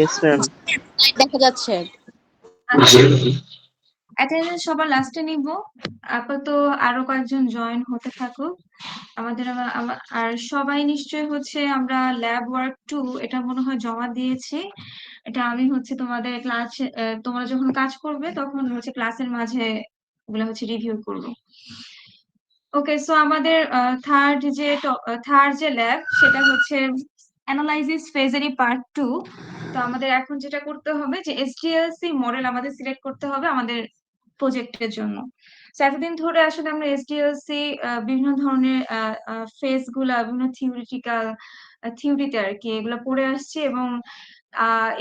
Yes ma'am. দেখা যাচ্ছে। আচ্ছা, অ্যাটেন্ডেন্স সবার লাস্টে নিব। আপাতত আরো কয়েকজন জয়েন হতে থাকুক। আমাদের আর সবাই নিশ্চয়ই হচ্ছে আমরা ল্যাব ওয়ার্ক 2 এটা মনে হয় জমা দিয়েছি। এটা আমি হচ্ছে তোমাদের ক্লাস তোমরা যখন কাজ করবে তখন হচ্ছে ক্লাসের মাঝে ওগুলো হচ্ছে রিভিউ করব। ওকে, সো আমাদের থার্ড যে ল্যাব সেটা হচ্ছে অ্যানালাইসিস ফেজেরই পার্ট 2। তো আমাদের এখন যেটা করতে হবে যে এসডিএলসি মডেল আমাদের সিলেক্ট করতে হবে আমাদের প্রজেক্টের জন্য। তো এতদিন ধরে আসলে আমরা এসডিএলসি বিভিন্ন ধরনের ফেজ গুলা বিভিন্ন থিওরিতে আর কি এগুলো পড়ে আসছি, এবং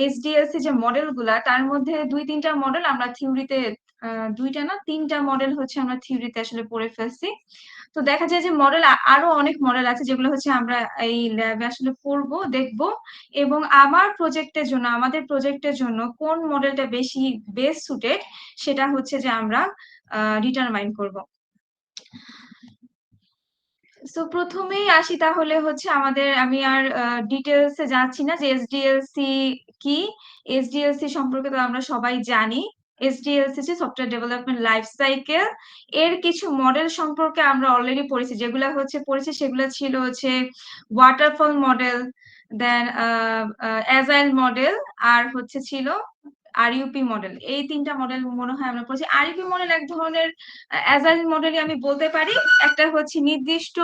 এসডিএলসি যে মডেল গুলা তার মধ্যে 2-3টা মডেল আমরা থিওরিতে, 2টা না 3টা মডেল হচ্ছে আমরা থিওরিতে আসলে পড়ে ফেলছি। তো দেখা যায় যে মডেল আরো অনেক মডেল আছে যেগুলো হচ্ছে আমরা এই ল্যাবে আসলে পড়বো দেখবো, এবং আমাদের প্রজেক্টের জন্য কোন মডেলটা বেশি বেস্ট সুটেড সেটা হচ্ছে যে আমরা ডিটারমাইন করব। সো প্রথমেই আসি তাহলে হচ্ছে আমি আর ডিটেলসে যাচ্ছি না যে এসডিএলসি কি। এসডিএলসি সম্পর্কে তো আমরা সবাই জানি। এসডিএলসি হচ্ছে সফটওয়্যার ডেভেলপমেন্ট লাইফ সাইকেল। এর কিছু মডেল সম্পর্কে আমরা অলরেডি পড়েছি, যেগুলো পড়েছি সেগুলো ছিল হচ্ছে ওয়াটারফল মডেল, দেন অ্যাজাইল মডেল, আর ছিল আরইউপি মডেল। এই 3টা মডেল মনে হয় আমরা পড়েছি। আরইউপি মডেল এক ধরনের অ্যাজাইল মডেলই আমি বলতে পারি। একটা হচ্ছে নির্দিষ্ট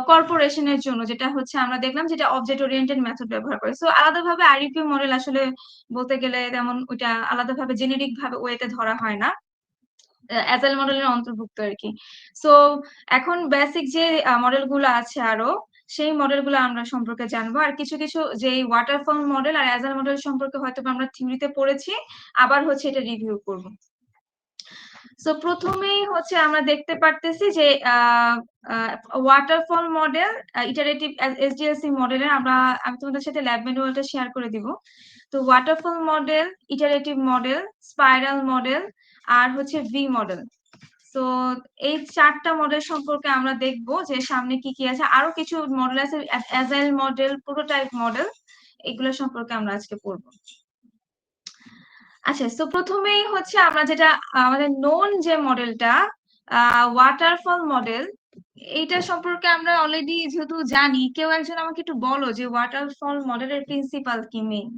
কর্পোরেশনের জন্য, যেটা হচ্ছে আমরা দেখলাম যেটা অবজেক্ট ওরিয়েন্টেড মেথড ব্যবহার করে। সো আলাদাভাবে আরইউপি মডেল আসলে বলতে গেলে তেমন ওইটা আলাদাভাবে জেনেরিক ভাবে ওয়েতে ধরা হয় না, অ্যাজাইল মডেলের অন্তর্ভুক্ত আর কি। সো এখন বেসিক যে মডেলগুলো আছে আরো সেই মডেলগুলো আমরা সম্পর্কে জানবো, আর কিছু কিছু যে ওয়াটারফল মডেল আর অ্যাজাইল মডেল সম্পর্কে হয়তো আমরা থিওরিতে পড়েছি, আবার হচ্ছে এটা রিভিউ করব। সো প্রথমেই হচ্ছে আমরা দেখতে পারতেছি যে ওয়াটারফল মডেল ইটারেটিভ এসডিএলসি মডেলের আমি তোমাদের সাথে ল্যাব ম্যানুয়ালটা শেয়ার করে দিব। তো waterfall model, iterative model, spiral model, আর হচ্ছে ভি মডেল। তো এই 4টা মডেল সম্পর্কে আমরা দেখব যে সামনে কি কি আছে। আরো কিছু মডেল আছে, অ্যাজাইল মডেল, প্রোটোটাইপ মডেল, এগুলো সম্পর্কে আমরা আজকে পড়বো। আচ্ছা, তো প্রথমেই হচ্ছে আমরা যেটা আমাদের নোন যে মডেলটা ওয়াটারফল মডেল, এইটা সম্পর্কে আমরা অলরেডি যেহেতু জানি, কেউ একজন আমাকে একটু বলো যে ওয়াটারফল মডেলের প্রিন্সিপাল কি মেইন।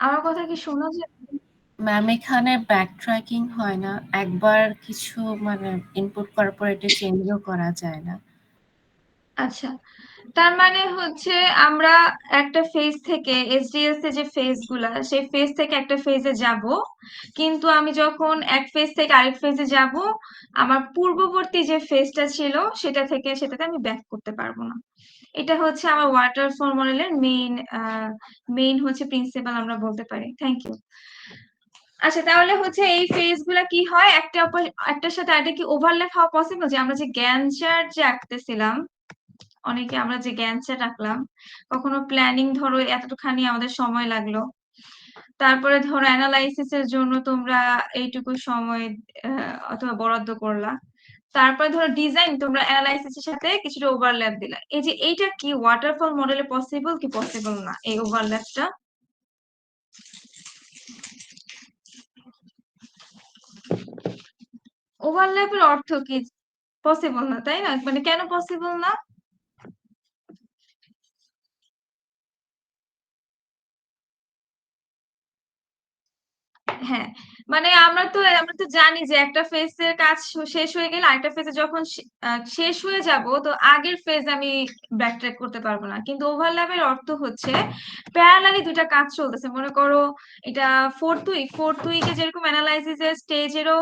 আমার কথা কি শোনা যায়? ম্যাম এখানে ব্যাক ট্র্যাকিং হয় না, একবার কিছু ইনপুট করার পর এটা চেঞ্জও করা যায় না। আচ্ছা, তার মানে হচ্ছে আমরা একটা ফেজ থেকে এসডিএলসি যে ফেজ গুলা সেই ফেজ থেকে একটা ফেজে যাব, কিন্তু আমি যখন এক ফেজ থেকে আরেক ফেজে যাব আমার পূর্ববর্তী যে ফেজটা ছিল সেটাতে আমি ব্যাক করতে পারবো না। এটা হচ্ছে আমার ওয়াটারফল মডেলের মেইন হচ্ছে প্রিন্সিপাল আমরা বলতে পারি। Thank you. আচ্ছা, তাহলে হচ্ছে এই ফেজ গুলা কি হয়, একটার সাথে আরেকটা কি ওভারল্যাপ হওয়া পসিবল? যে আমরা যে গ্যান চার্ট যে আঁকতেছিলাম, অনেকে আমরা যে গ্যান চার্ট আঁকলাম, কখনো প্ল্যানিং ধরো এতটুখানি আমাদের সময় লাগলো, তারপরে ধরো অ্যানালাইসিস এর জন্য তোমরা এইটুকু সময় অথবা বরাদ্দ করলা, তারপরে ধরো ডিজাইন তোমরা অ্যানালাইসিস এর সাথে কিছুটা ওভারল্যাপ দিলা। এইটা কি ওয়াটারফল মডেলে পসিবল কি পসিবল না এই ওভারল্যাপটা? ওভারল্যাপের অর্থ কি? পসিবল না, তাই না? কেন পসিবল না? হ্যাঁ, আমরা তো জানি যে একটা ফেজের কাজ শেষ হয়ে গেলে আরেকটা ফেজে যখন শেষ হয়ে যাব, তো আগের ফেজ আমি ব্যাকট্র্যাক করতে পারবো না। কিন্তু ওভারল্যাপের অর্থ হচ্ছে প্যারালালি দুইটা কাজ চলতেছে। মনে করো এটা ফোর্থ উইকে যেরকম অ্যানালাইসিসের স্টেজেরও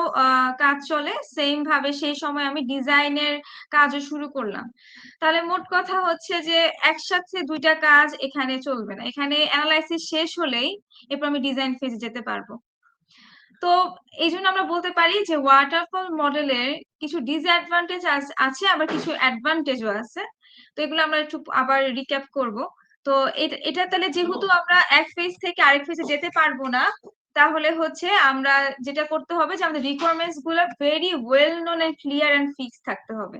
কাজ চলে, সেম ভাবে সেই সময় আমি ডিজাইনের কাজও শুরু করলাম। তাহলে মোট কথা হচ্ছে যে একসাথে দুইটা কাজ এখানে চলবে না। এখানে অ্যানালাইসিস শেষ হলেই এরপর আমি ডিজাইন ফেজে যেতে পারবো। তো এই জন্য আমরা বলতে পারি যে ওয়াটারফল মডেলের কিছু ডিসঅ্যাডভান্টেজ আছে, আবার কিছু অ্যাডভান্টেজও আছে। তো এগুলো আমরা একটু আবার রিক্যাপ করব। তো তো এটা তাহলে যেহেতু আমরা এক ফেজ থেকে আরেক ফেজে যেতে পারবো না, তাহলে হচ্ছে আমরা যেটা করতে হবে যে আমাদের রিকোয়ারমেন্টস গুলো very well known and clear and fix থাকতে হবে।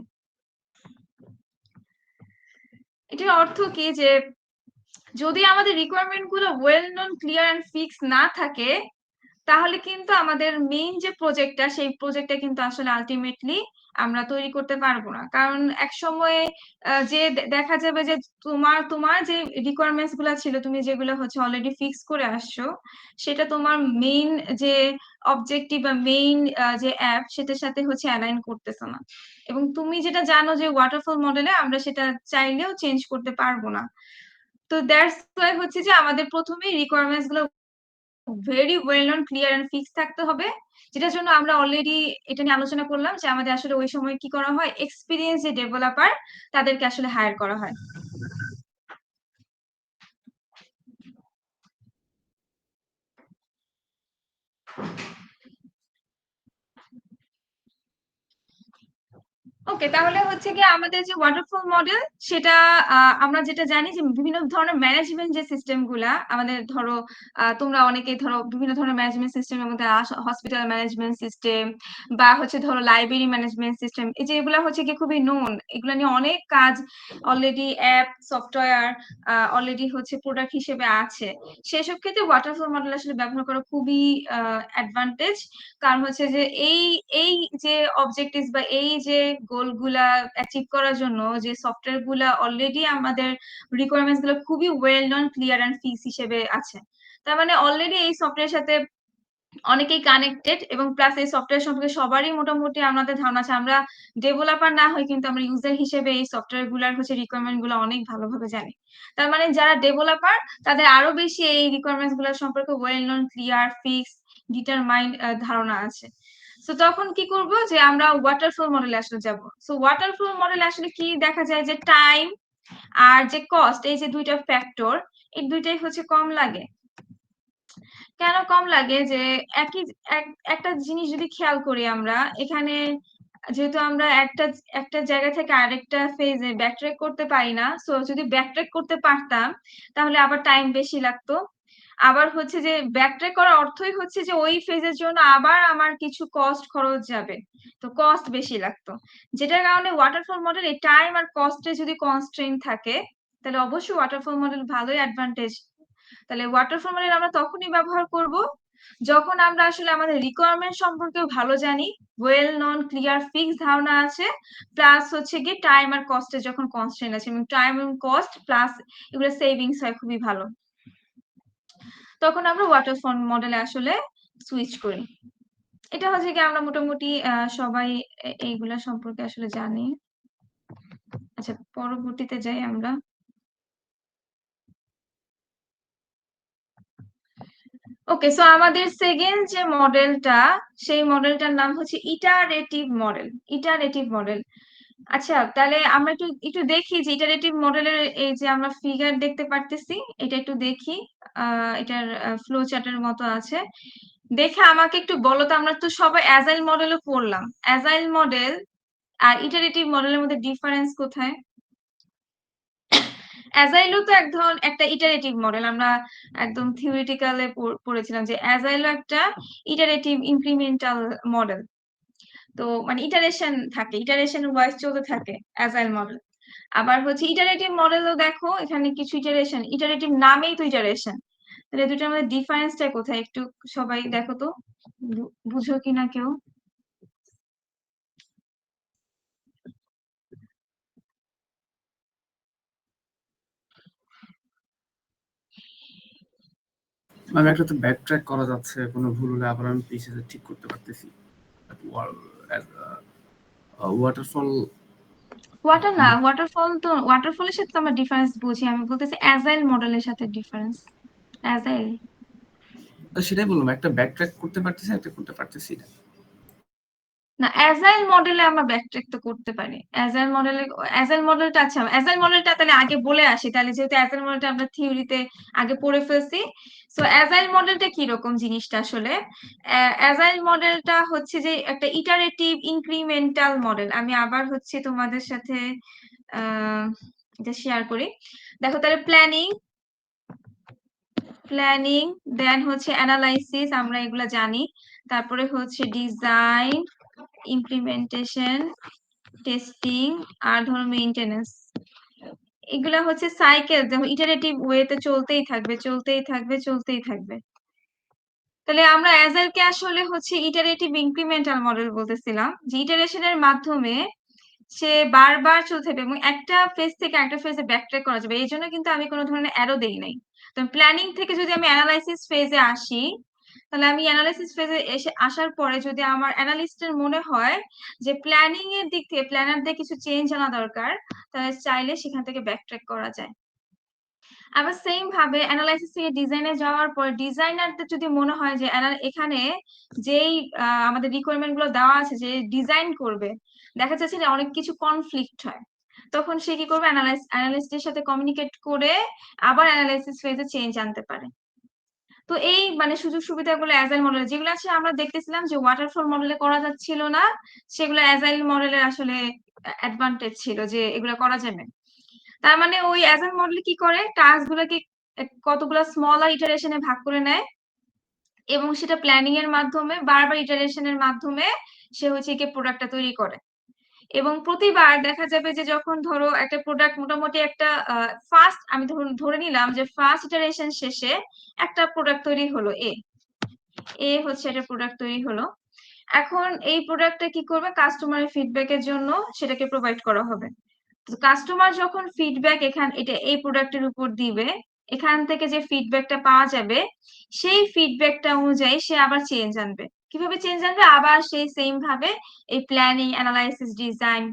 এটার অর্থ কি যে যদি আমাদের রিকোয়ারমেন্ট গুলো well known clear and fix না থাকে, তাহলে কিন্তু আমাদের মেইন যে প্রজেক্টটা সেই প্রজেক্টটা কিন্তু আসলে আলটিমেটলি আমরা তৈরি করতে পারবো না। কারণ এক সময়ে যে দেখা যাবে যে তোমার যে রিকোয়ারমেন্টস গুলা ছিল, তুমি যেগুলো হচ্ছে অলরেডি ফিক্স করে আসছো, সেটা তোমার মেইন যে অবজেক্টিভ বা মেইন যে অ্যাপ সেটার সাথে হচ্ছে অ্যালাইন করতেছে না। এবং তুমি যেটা জানো যে ওয়াটারফল মডেলে আমরা সেটা চাইলেও চেঞ্জ করতে পারবো না। তো দ্যাটস ওয়াই হচ্ছে যে আমাদের প্রথমেই রিকোয়ারমেন্টস গুলো very well known clear and fix থাকতে হবে, যেটার জন্য আমরা অলরেডি এটা নিয়ে আলোচনা করলাম যে আমাদের আসলে ওই সময় কি করা হয়, এক্সপিরিয়েন্স যে ডেভেলপার তাদেরকে আসলে হায়ার করা হয়। ওকে, তাহলে হচ্ছে কি আমাদের যে ওয়াটারফল মডেল সেটা আমরা যেটা জানি যে বিভিন্ন ধরনের ম্যানেজমেন্ট যে সিস্টেম গুলা আমাদের, ধরো তোমরা অনেকে ধরো বিভিন্ন ধরনের ম্যানেজমেন্ট সিস্টেমের মধ্যে হসপিটাল ম্যানেজমেন্ট সিস্টেম বা হচ্ছে ধরো লাইব্রেরি ম্যানেজমেন্ট সিস্টেম, এই যে এগুলা হচ্ছে কি খুবই নোন, এগুলা নিয়ে অনেক কাজ অলরেডি অ্যাপ সফটওয়্যার অলরেডি হচ্ছে প্রোডাক্ট হিসেবে আছে। সেসব ক্ষেত্রে ওয়াটারফল মডেল আসলে ব্যবহার করা খুবই অ্যাডভান্টেজ। কারণ হচ্ছে যে এই এই যে অবজেক্টিভ বা এই যে গোল গুলা অ্যাচিভ করার জন্য যে সফটওয়্যার গুলা অলরেডি আমাদের রিকোয়ারমেন্টস গুলো খুবই well known clear and fix হিসেবে আছে, তার মানে অলরেডি এই সফটওয়্যার সাথে অনেকেই কানেক্টেড, এবং প্লাস এই সফটওয়্যার সম্পর্কে সবারই মোটামুটি আমাদের ধারণা আছে। আমরা ডেভেলপার না হই কিন্তু আমরা ইউজার হিসেবে এই সফটওয়্যার গুলার হচ্ছে রিকোয়ারমেন্ট গুলো অনেক ভালোভাবে জানি। তার মানে যারা ডেভেলপার তাদের আরো বেশি এই রিকোয়ারমেন্টস গুলোর সম্পর্কে well known clear fix determined ধারণা আছে। তো তখন কি করব যে আমরা ওয়াটারফল মডেলে আসলে যাব। সো ওয়াটারফল মডেলে আসলে কি দেখা যায় যে টাইম আর যে কস্ট, এই যে দুইটা ফ্যাক্টর, এই দুইটাই হচ্ছে কম লাগে। কেন কম লাগে যে একটা জিনিস যদি খেয়াল করি আমরা এখানে, যেহেতু আমরা একটা একটা জায়গা থেকে আরেকটা ফেজে ব্যাকট্র্যাক করতে পারি না, সো যদি ব্যাকট্র্যাক করতে পারতাম তাহলে আবার টাইম বেশি লাগতো। আবার হচ্ছে যে ব্যাকট্র্যাক করার অর্থই হচ্ছে যে ওই ফেজের জন্য আবার আমার কিছু কস্ট খরচ যাবে, তো কস্ট বেশি লাগতো। যেটার কারণে ওয়াটারফল মডেল এই টাইম আর কস্টে যদি কনস্ট্রেইন থাকে, তাহলে অবশ্যই ওয়াটারফল মডেল ভালোই অ্যাডভান্টেজ। তাহলে ওয়াটারফল মডেল আমরা তখনই ব্যবহার করব যখন আমরা আসলে আমাদের রিকোয়ারমেন্ট সম্পর্কেও ভালো জানি, ওয়েল নন ক্লিয়ার ফিক্স ধারণা আছে, প্লাস হচ্ছে গিয়ে টাইম আর কস্টে যখন কনস্ট্রেন্ট আছে, এবং টাইম এবং কস্ট প্লাস এগুলো সেভিংস হয় খুবই ভালো, তখন আমরা ওয়াটারফল মডেলে আসলে সুইচ করি। এটা হচ্ছে কি আমরা মোটামুটি সবাই এইগুলা সম্পর্কে আসলে জানি। আচ্ছা, পরবর্তীতে যাই আমরা। ওকে, সো আমাদের সেকেন্ড যে মডেলটা, সেই মডেলটার নাম হচ্ছে ইটারেটিভ মডেল। Iterative model. আচ্ছা, তাহলে আমরা একটু একটু দেখি যে ইটারেটিভ মডেলের এই যে আমরা ফিগার দেখতে পারতেছি, এটা একটু দেখি। এটার ফ্লো চার্টের মতো আছে, দেখে আমাকে একটু বলো তো। আমরা তো সবাই অ্যাজাইল মডেলও পড়লাম, অ্যাজাইল মডেল আর ইটারেটিভ মডেলের মধ্যে ডিফারেন্স কোথায়? অ্যাজাইলও তো একটা ইটারেটিভ মডেল, আমরা একদম থিওরিটিক্যালে পড়েছিলাম যে অ্যাজাইলও একটা ইটারেটিভ ইনক্রিমেন্টাল মডেল। তো মানে ইটারেশন থাকে, ইটারেশন ওয়াইজ চলতে থাকে অ্যাজাইল মডেল। আবার হচ্ছে ইটারেটিভ মডেলও দেখো এখানে কিছু ইটারেশন, ইটারেটিভ নামেই তো ইটারেশন। তাহলে দুটোর মধ্যে ডিফারেন্সটা কোথায় একটু সবাই দেখো তো, বুঝো কিনা কেউ? আমি একটা তো ব্যাক ট্র্যাক করা যাচ্ছে, কোনো ভুল হলে আবার আমি পিছিয়ে ঠিক করতে পারতেছি। ওয়াটারফল ওয়াটার না, ওয়াটারফলের সাথে তো আমরা ডিফারেন্স বুঝি, আমি বলতেছি অ্যাজাইল মডেলের সাথে ডিফারেন্স। অ্যাজাইল সেটাই বললাম, একটা ব্যাক ট্র্যাক করতে পারতেছি, একটা করতে পারতেছি না। না, অ্যাজাইল মডেলে আমরা ব্যাকট্র্যাক তো করতে পারি। অ্যাজাইল মডেলটা, আচ্ছা অ্যাজাইল মডেলটা তাহলে আগে বলে আসি, তাহলে যেহেতু অ্যাজাইল মডেলটা আমরা থিওরিতে আগে পড়ে ফেলছি। সো অ্যাজাইল মডেলটা কি রকম জিনিসটা আসলে, অ্যাজাইল মডেলটা হচ্ছে যে একটা ইটারেটিভ ইনক্রিমেন্টাল মডেল। আমি আবার হচ্ছে তোমাদের সাথে এটা শেয়ার করি। দেখো তাহলে প্ল্যানিং দেন হচ্ছে অ্যানালাইসিস, আমরা এগুলা জানি। তারপরে হচ্ছে ডিজাইন, ইমপ্লিমেন্টেশন, টেস্টিং, আর ধরো মেইনটেনেন্স। এগুলা হচ্ছে সাইকেল, যেমন ইটারেটিভ ওয়েতে চলতেই থাকবে। তাহলে আমরা অ্যাজাইলকে আসলে হচ্ছে ইটারেটিভ ইনক্রিমেন্টাল মডেল বলতেছিলাম, যে ইটারেশনের মাধ্যমে সে বারবার চলতে থাকবে এবং একটা ফেজ থেকে একটা ফেজে ব্যাকট্র্যাক করা যাবে। এই জন্য কিন্তু আমি কোনো ধরনের অ্যারো দেই নাই। তো প্ল্যানিং থেকে যদি আমি অ্যানালাইসিস ফেজে আসি, তাহলে আমি অ্যানালাইসিস ফেজে আসার পরে যদি আমার অ্যানালিস্টের মনে হয় যে প্ল্যানিং এর দিক থেকে প্ল্যানারদের কিছু চেঞ্জ আনা দরকার, তাহলে চাইলে সেখান থেকে ব্যাকট্র্যাক করা যায়। আবার সেম ভাবে অ্যানালাইসিস থেকে ডিজাইনে যাওয়ার পর ডিজাইনারদের যদি মনে হয় যে এখানে যেই আমাদের রিকোয়ারমেন্ট গুলো দেওয়া আছে, যে ডিজাইন করবে, দেখা যাচ্ছে যে অনেক কিছু কনফ্লিক্ট হয়, তখন সে কি করবে, অ্যানালিস্টের সাথে কমিউনিকেট করে আবার অ্যানালাইসিস ফেজে চেঞ্জ আনতে পারে। তো এই মানে সুযোগ সুবিধাগুলো অ্যাজাইল মডেলে যেগুলো আছে, আমরা দেখতেছিলাম যে ওয়াটারফল মডেলে করা যাচ্ছিল না, সেগুলো অ্যাজাইল মডেলের আসলে অ্যাডভান্টেজ ছিল যে এগুলো করা যাবে। তার মানে ওই অ্যাজাইল মডেল কি করে, টাস্ক গুলোকে কতগুলো স্মলার ইটারেশনে ভাগ করে নেয় এবং সেটা প্ল্যানিং এর মাধ্যমে বারবার ইটারেশনের মাধ্যমে সে হচ্ছে কি প্রোডাক্টটা তৈরি করে। এবং প্রতিবার দেখা যাবে যে যখন ধরো একটা প্রোডাক্ট মোটামুটি একটা ফার্স্ট, আমি ধরে নিলাম যে ফার্স্ট ইটারেশন শেষে একটা প্রোডাক্ট তৈরি হলো, এ হচ্ছে একটা প্রোডাক্ট তৈরি হলো। এখন এই প্রোডাক্টটা কি করবে, কাস্টমারের ফিডব্যাকের জন্য সেটাকে প্রোভাইড করা হবে। কাস্টমার যখন ফিডব্যাক এই প্রোডাক্টের উপর দিবে, এখান থেকে যে ফিডব্যাকটা পাওয়া যাবে, সেই ফিডব্যাকটা অনুযায়ী সে আবার চেঞ্জ আনবে। কিভাবে চেঞ্জ আনবে, আবার সেই সেম ভাবে এই planning, analysis, design,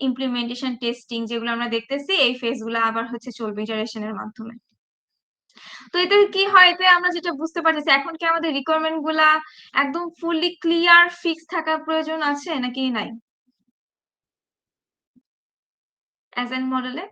implementation, testing যেগুলো আমরা দেখতেছি, এই ফেজ গুলো আবার হচ্ছে চলবে ইটারেশনের মাধ্যমে। তো এতে কি হয়, এতে আমরা যেটা বুঝতে পারতেছি, এখন কি আমাদের রিকোয়ারমেন্ট গুলা একদম ফুললি ক্লিয়ার ফিক্স থাকার প্রয়োজন আছে নাকি নাই অ্যাজাইল মডেলে?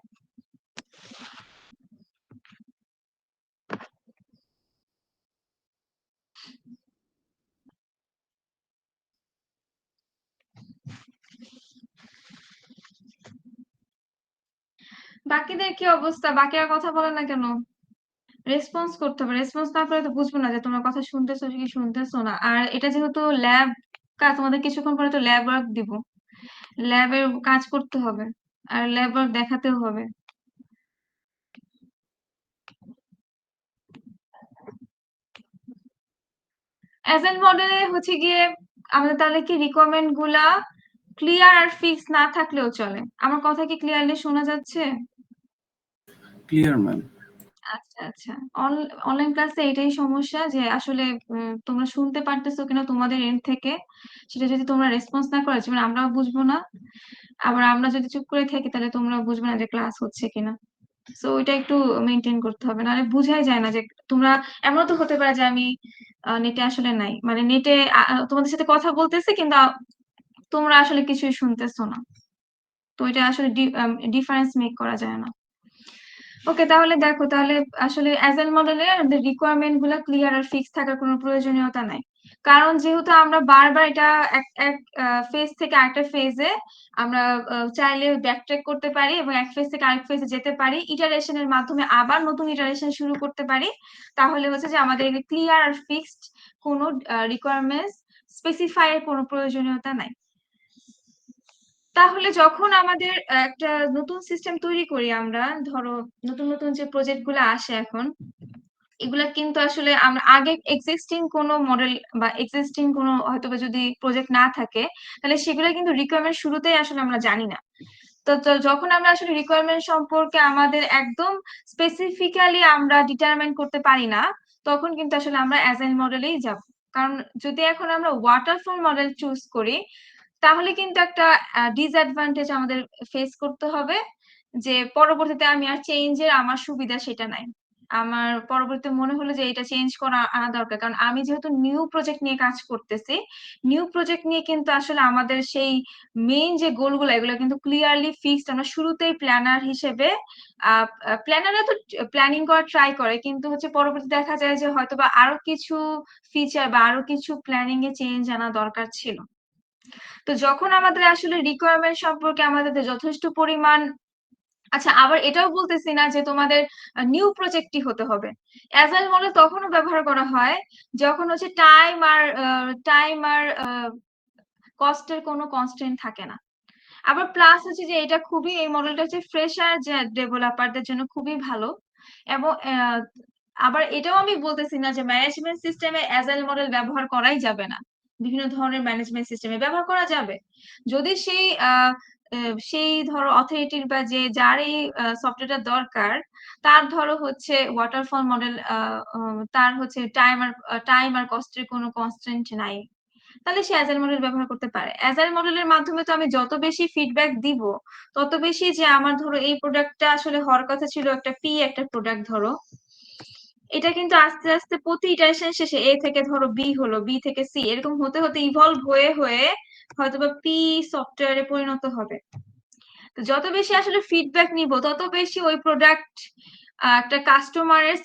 বাকিদের কি অবস্থা? বাকিরা কথা বলে না কেন? রেসপন্স করতে হবে, রেসপন্স না করে তো বুঝবো না যে তোমরা কথা শুনতেছো কি শুনতেছো না। আর এটা যেহেতু ল্যাব কাজ, তোমাদের কিছুক্ষণ পরে তো ল্যাব ওয়ার্ক দিব, ল্যাবের কাজ করতে হবে আর ল্যাব ওয়ার্ক দেখাতেও হবে। অ্যাজাইল মডেলে হচ্ছে গিয়ে আমাদের তাহলে কি রিকোয়ারমেন্ট গুলা ক্লিয়ার আর ফিক্স না থাকলেও চলে? আমার কথা কি ক্লিয়ারলি শোনা যাচ্ছে? Clear ma'am. আচ্ছা আচ্ছা, অনলাইন ক্লাসে এটাই সমস্যা যে আসলে তোমরা শুনতে পারতেছো কিনা তোমাদের এন্ড থেকে, সেটা যদি তোমরা রেসপন্স না করো, যেমন আমরাও বুঝবো না, আবার আমরা যদি চুপ করে থাকি তাহলে তোমরা বুঝবে না যে ক্লাস হচ্ছে কিনা। সো ওইটা একটু মেনটেন করতে হবে, নাহলে বুঝাই যায় না যে তোমরা, এমনও তো হতে পারে যে আমি নেটে আসলে নাই, মানে নেটে তোমাদের সাথে কথা বলতেছি কিন্তু তোমরা আসলে কিছুই শুনতেছো না। তো এটা আসলে ডিফারেন্স মেক করা যায় না। ওকে, তাহলে দেখো, তাহলে আসলে অ্যাজাইল মডেলে আমাদের রিকোয়ারমেন্ট গুলা ক্লিয়ার আর ফিক্স থাকার কোনো প্রয়োজনীয়তা নাই, কারণ যেহেতু আমরা বারবার এটা এক এক ফেজ থেকে আরেকটা ফেজে আমরা চাইলে ব্যাকট্র্যাক করতে পারি এবং এক ফেজ থেকে আরেক ফেজে যেতে পারি, ইটারেশনের মাধ্যমে আবার নতুন ইটারেশন শুরু করতে পারি, তাহলে হচ্ছে যে আমাদের ক্লিয়ার আর ফিক্সড কোনো রিকোয়ারমেন্টস স্পেসিফাই এর কোনো প্রয়োজনীয়তা নাই। তাহলে যখন আমাদের একটা নতুন সিস্টেম তৈরি করি আমরা, ধরো নতুন নতুন যে প্রজেক্ট গুলো আসে এখন, এগুলা কিন্তু আসলে আমরা আগে এক্সিস্টিং কোনো মডেল বা এক্সিস্টিং কোনো হয়তো বা যদি প্রজেক্ট না থাকে, তাহলে সেগুলো কিন্তু রিকোয়ারমেন্ট শুরুতেই আসলে আমরা জানি না। তো যখন আমরা আসলে রিকোয়ারমেন্ট সম্পর্কে আমাদের একদম স্পেসিফিক্যালি আমরা ডিটারমাইন করতে পারি না, তখন কিন্তু আসলে আমরা অ্যাজাইল মডেলেই যাব। কারণ যদি এখন আমরা ওয়াটারফল মডেল চুজ করি, তাহলে কিন্তু একটা ডিসঅ্যাডভান্টেজ আমাদের ফেস করতে হবে, যে পরবর্তীতে আমি আর চেঞ্জের আমার সুবিধা সেটা নাই। আমার পরবর্তীতে মনে হলো যে এটা চেঞ্জ করা আনা দরকার, কারণ আমি যেহেতু নিউ প্রজেক্ট নিয়ে কাজ করতেছি, নিউ প্রজেক্ট নিয়ে কিন্তু আসলে আমাদের সেই মেইন যে গোলগুলো, এগুলো কিন্তু ক্লিয়ারলি ফিক্সড। আমরা শুরুতেই প্ল্যানার হিসেবে প্ল্যানাররা তো প্ল্যানিং করা ট্রাই করে, কিন্তু হচ্ছে পরবর্তী দেখা যায় যে হয়তোবা আরো কিছু ফিচার বা আরো কিছু প্ল্যানিং এ চেঞ্জ আনা দরকার ছিল। তো যখন আমাদের আসলে রিকোয়ারমেন্ট সম্পর্কে আমাদের যথেষ্ট পরিমাণ আচ্ছা, আবার এটাও বলতেছি না যে তোমাদের নিউ প্রজেক্টই হতে হবে। অ্যাজাইল মডেল তখনও ব্যবহার করা হয় যখন হচ্ছে টাইম আর কস্টের কোনো কনস্ট্রেন্ট থাকে না। আবার প্লাস হচ্ছে যে এটা খুবই, এই মডেলটা হচ্ছে ফ্রেশার যে ডেভেলপারদের জন্য খুবই ভালো। এবং আবার এটাও আমি বলতেছি না যে ম্যানেজমেন্ট সিস্টেমে অ্যাজাইল মডেল ব্যবহার করাই যাবে না। বিভিন্ন ধরনের ম্যানেজমেন্ট সিস্টেমে ব্যবহার করা যাবে, যদি সেই ধরো অথরিটির বা যার এই সফটওয়্যারটা দরকার, তার ধরো হচ্ছে ওয়াটারফল মডেল, তার হচ্ছে টাইম আর কস্টের কোনো কনস্ট্রেন্ট নাই, তাহলে সে অ্যাজাইল মডেল ব্যবহার করতে পারে। অ্যাজাইল মডেলের মাধ্যমে তো আমি যত বেশি ফিডব্যাক দিব, তত বেশি যে আমার ধরো এই প্রোডাক্টটা আসলে হওয়ার কথা ছিল একটা প্রোডাক্ট, ধরো এটা কিন্তু আস্তে আস্তে প্রতি ইটারেশন শেষে এ থেকে ধরো বি হলো, বি থেকে সি, এরকম হতে হতে ইভলভ হয়ে হয়ে হয়তোবা পি সফটওয়্যারে পরিণত হবে। তো যত বেশি আসলে ফিডব্যাক নিব, তত বেশি ওই প্রোডাক্ট একটা কাস্টমারের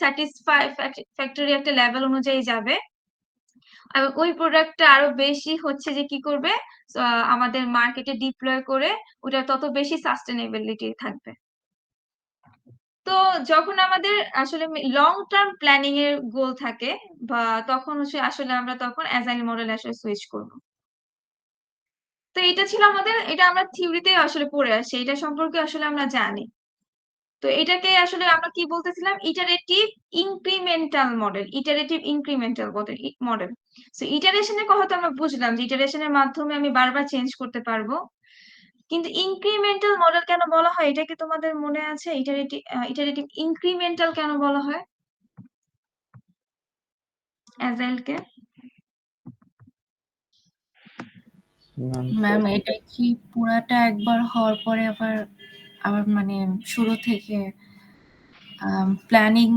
ফ্যাক্টরি একটা লেভেল অনুযায়ী যাবে, এবং ওই প্রোডাক্টটা আরো বেশি হচ্ছে যে কি করবে, আমাদের মার্কেটে ডিপ্লয় করে ওটা তত বেশি সাস্টেনেবিলিটি থাকবে। তো যখন আমাদের আসলে লং টার্ম প্ল্যানিং এর গোল থাকে, বা তখন হচ্ছে আসলে আমরা তখন অ্যাজাইল মডেল আসলে সুইচ করব। তো এটা ছিল আমাদের, এটা আমরা থিওরিতে আসলে পড়ে আসছি, এটা সম্পর্কে আসলে আমরা জানি। তো এটাকে আসলে আমরা কি বলতেছিলাম, ইটারেটিভ ইনক্রিমেন্টাল মডেল। সো ইটারেশনের কথা তো আমরা বুঝলাম যে ইটারেশনের মাধ্যমে আমি বারবার চেঞ্জ করতে পারবো, কিন্তু ইনক্রিমেন্টাল মডেল কেন বলা হয় এটা কি তোমাদের মনে আছে? ইটারেটিভ ইনক্রিমেন্টাল কেন বলা হয় অ্যাজাইলকে? ম্যাম এটা কি পুরাটা একবার হওয়ার পরে আবার আবার মানে শুরু থেকে প্ল্যানিং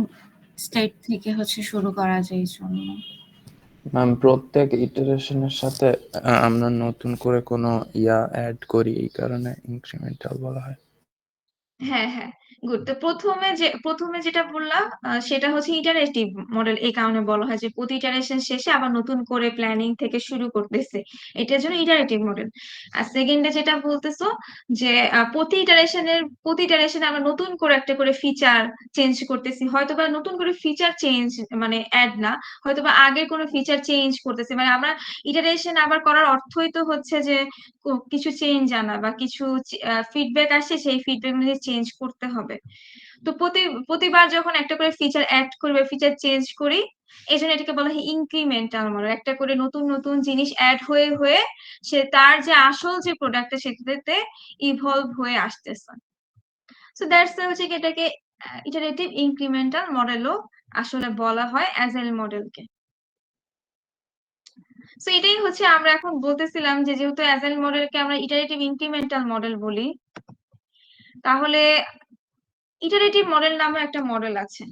স্টেট থেকে হচ্ছে শুরু করা যায় এই জন্য? ম্যাম প্রত্যেক ইটারেশনের সাথে আমরা নতুন করে কোনো অ্যাড করি, এই কারণে ইনক্রিমেন্টাল বলা হয়। হ্যাঁ হ্যাঁ, গুড। তো প্রথমে যেটা বললাম সেটা হচ্ছে ইটারেটিভ মডেল, এই কারণে বলা হয় যে প্রতি ইটারেশন শেষে আবার নতুন করে প্ল্যানিং থেকে শুরু করতেছে, এটার জন্য ইটারেটিভ মডেল। আর সেকেন্ডে যেটা বলতেছো যে প্রতি ইটারেশনে আমরা নতুন করে একটা করে ফিচার চেঞ্জ করতেছি, হয়তোবা নতুন করে ফিচার চেঞ্জ মানে অ্যাড না, হয়তোবা আগের কোনো ফিচার চেঞ্জ করতেছি, মানে আমরা ইটারেশন আবার করার অর্থই তো হচ্ছে যে কিছু চেঞ্জ আনা বা কিছু ফিডব্যাক আসে, সেই ফিডব্যাক অনুযায়ী চেঞ্জ করতে হবে। তো প্রতিবার যখন একটা করে ফিচার অ্যাড করি বা ফিচার চেঞ্জ করি, এই জন্য এটাকে বলা হয় ইনক্রিমেন্টাল মডেল। একটা করে নতুন নতুন জিনিস অ্যাড হয়ে হয়ে সে তার যে আসল যে প্রোডাক্টটা সেটাতে ইভলভ হয়ে আসতেছে। সো দ্যাটস হচ্ছে কি, এটাকে ইটারেটিভ ইনক্রিমেন্টাল মডেলও আসলে বলা হয় অ্যাজাইল মডেলকে। সো এটাই হচ্ছে আমরা এখন বলতেছিলাম যে যেহেতু অ্যাজাইল মডেলকে আমরা ইটারেটিভ ইনক্রিমেন্টাল মডেল বলি, তাহলে ইটারেটিভ মডেল নামে একটা মডেল আছে।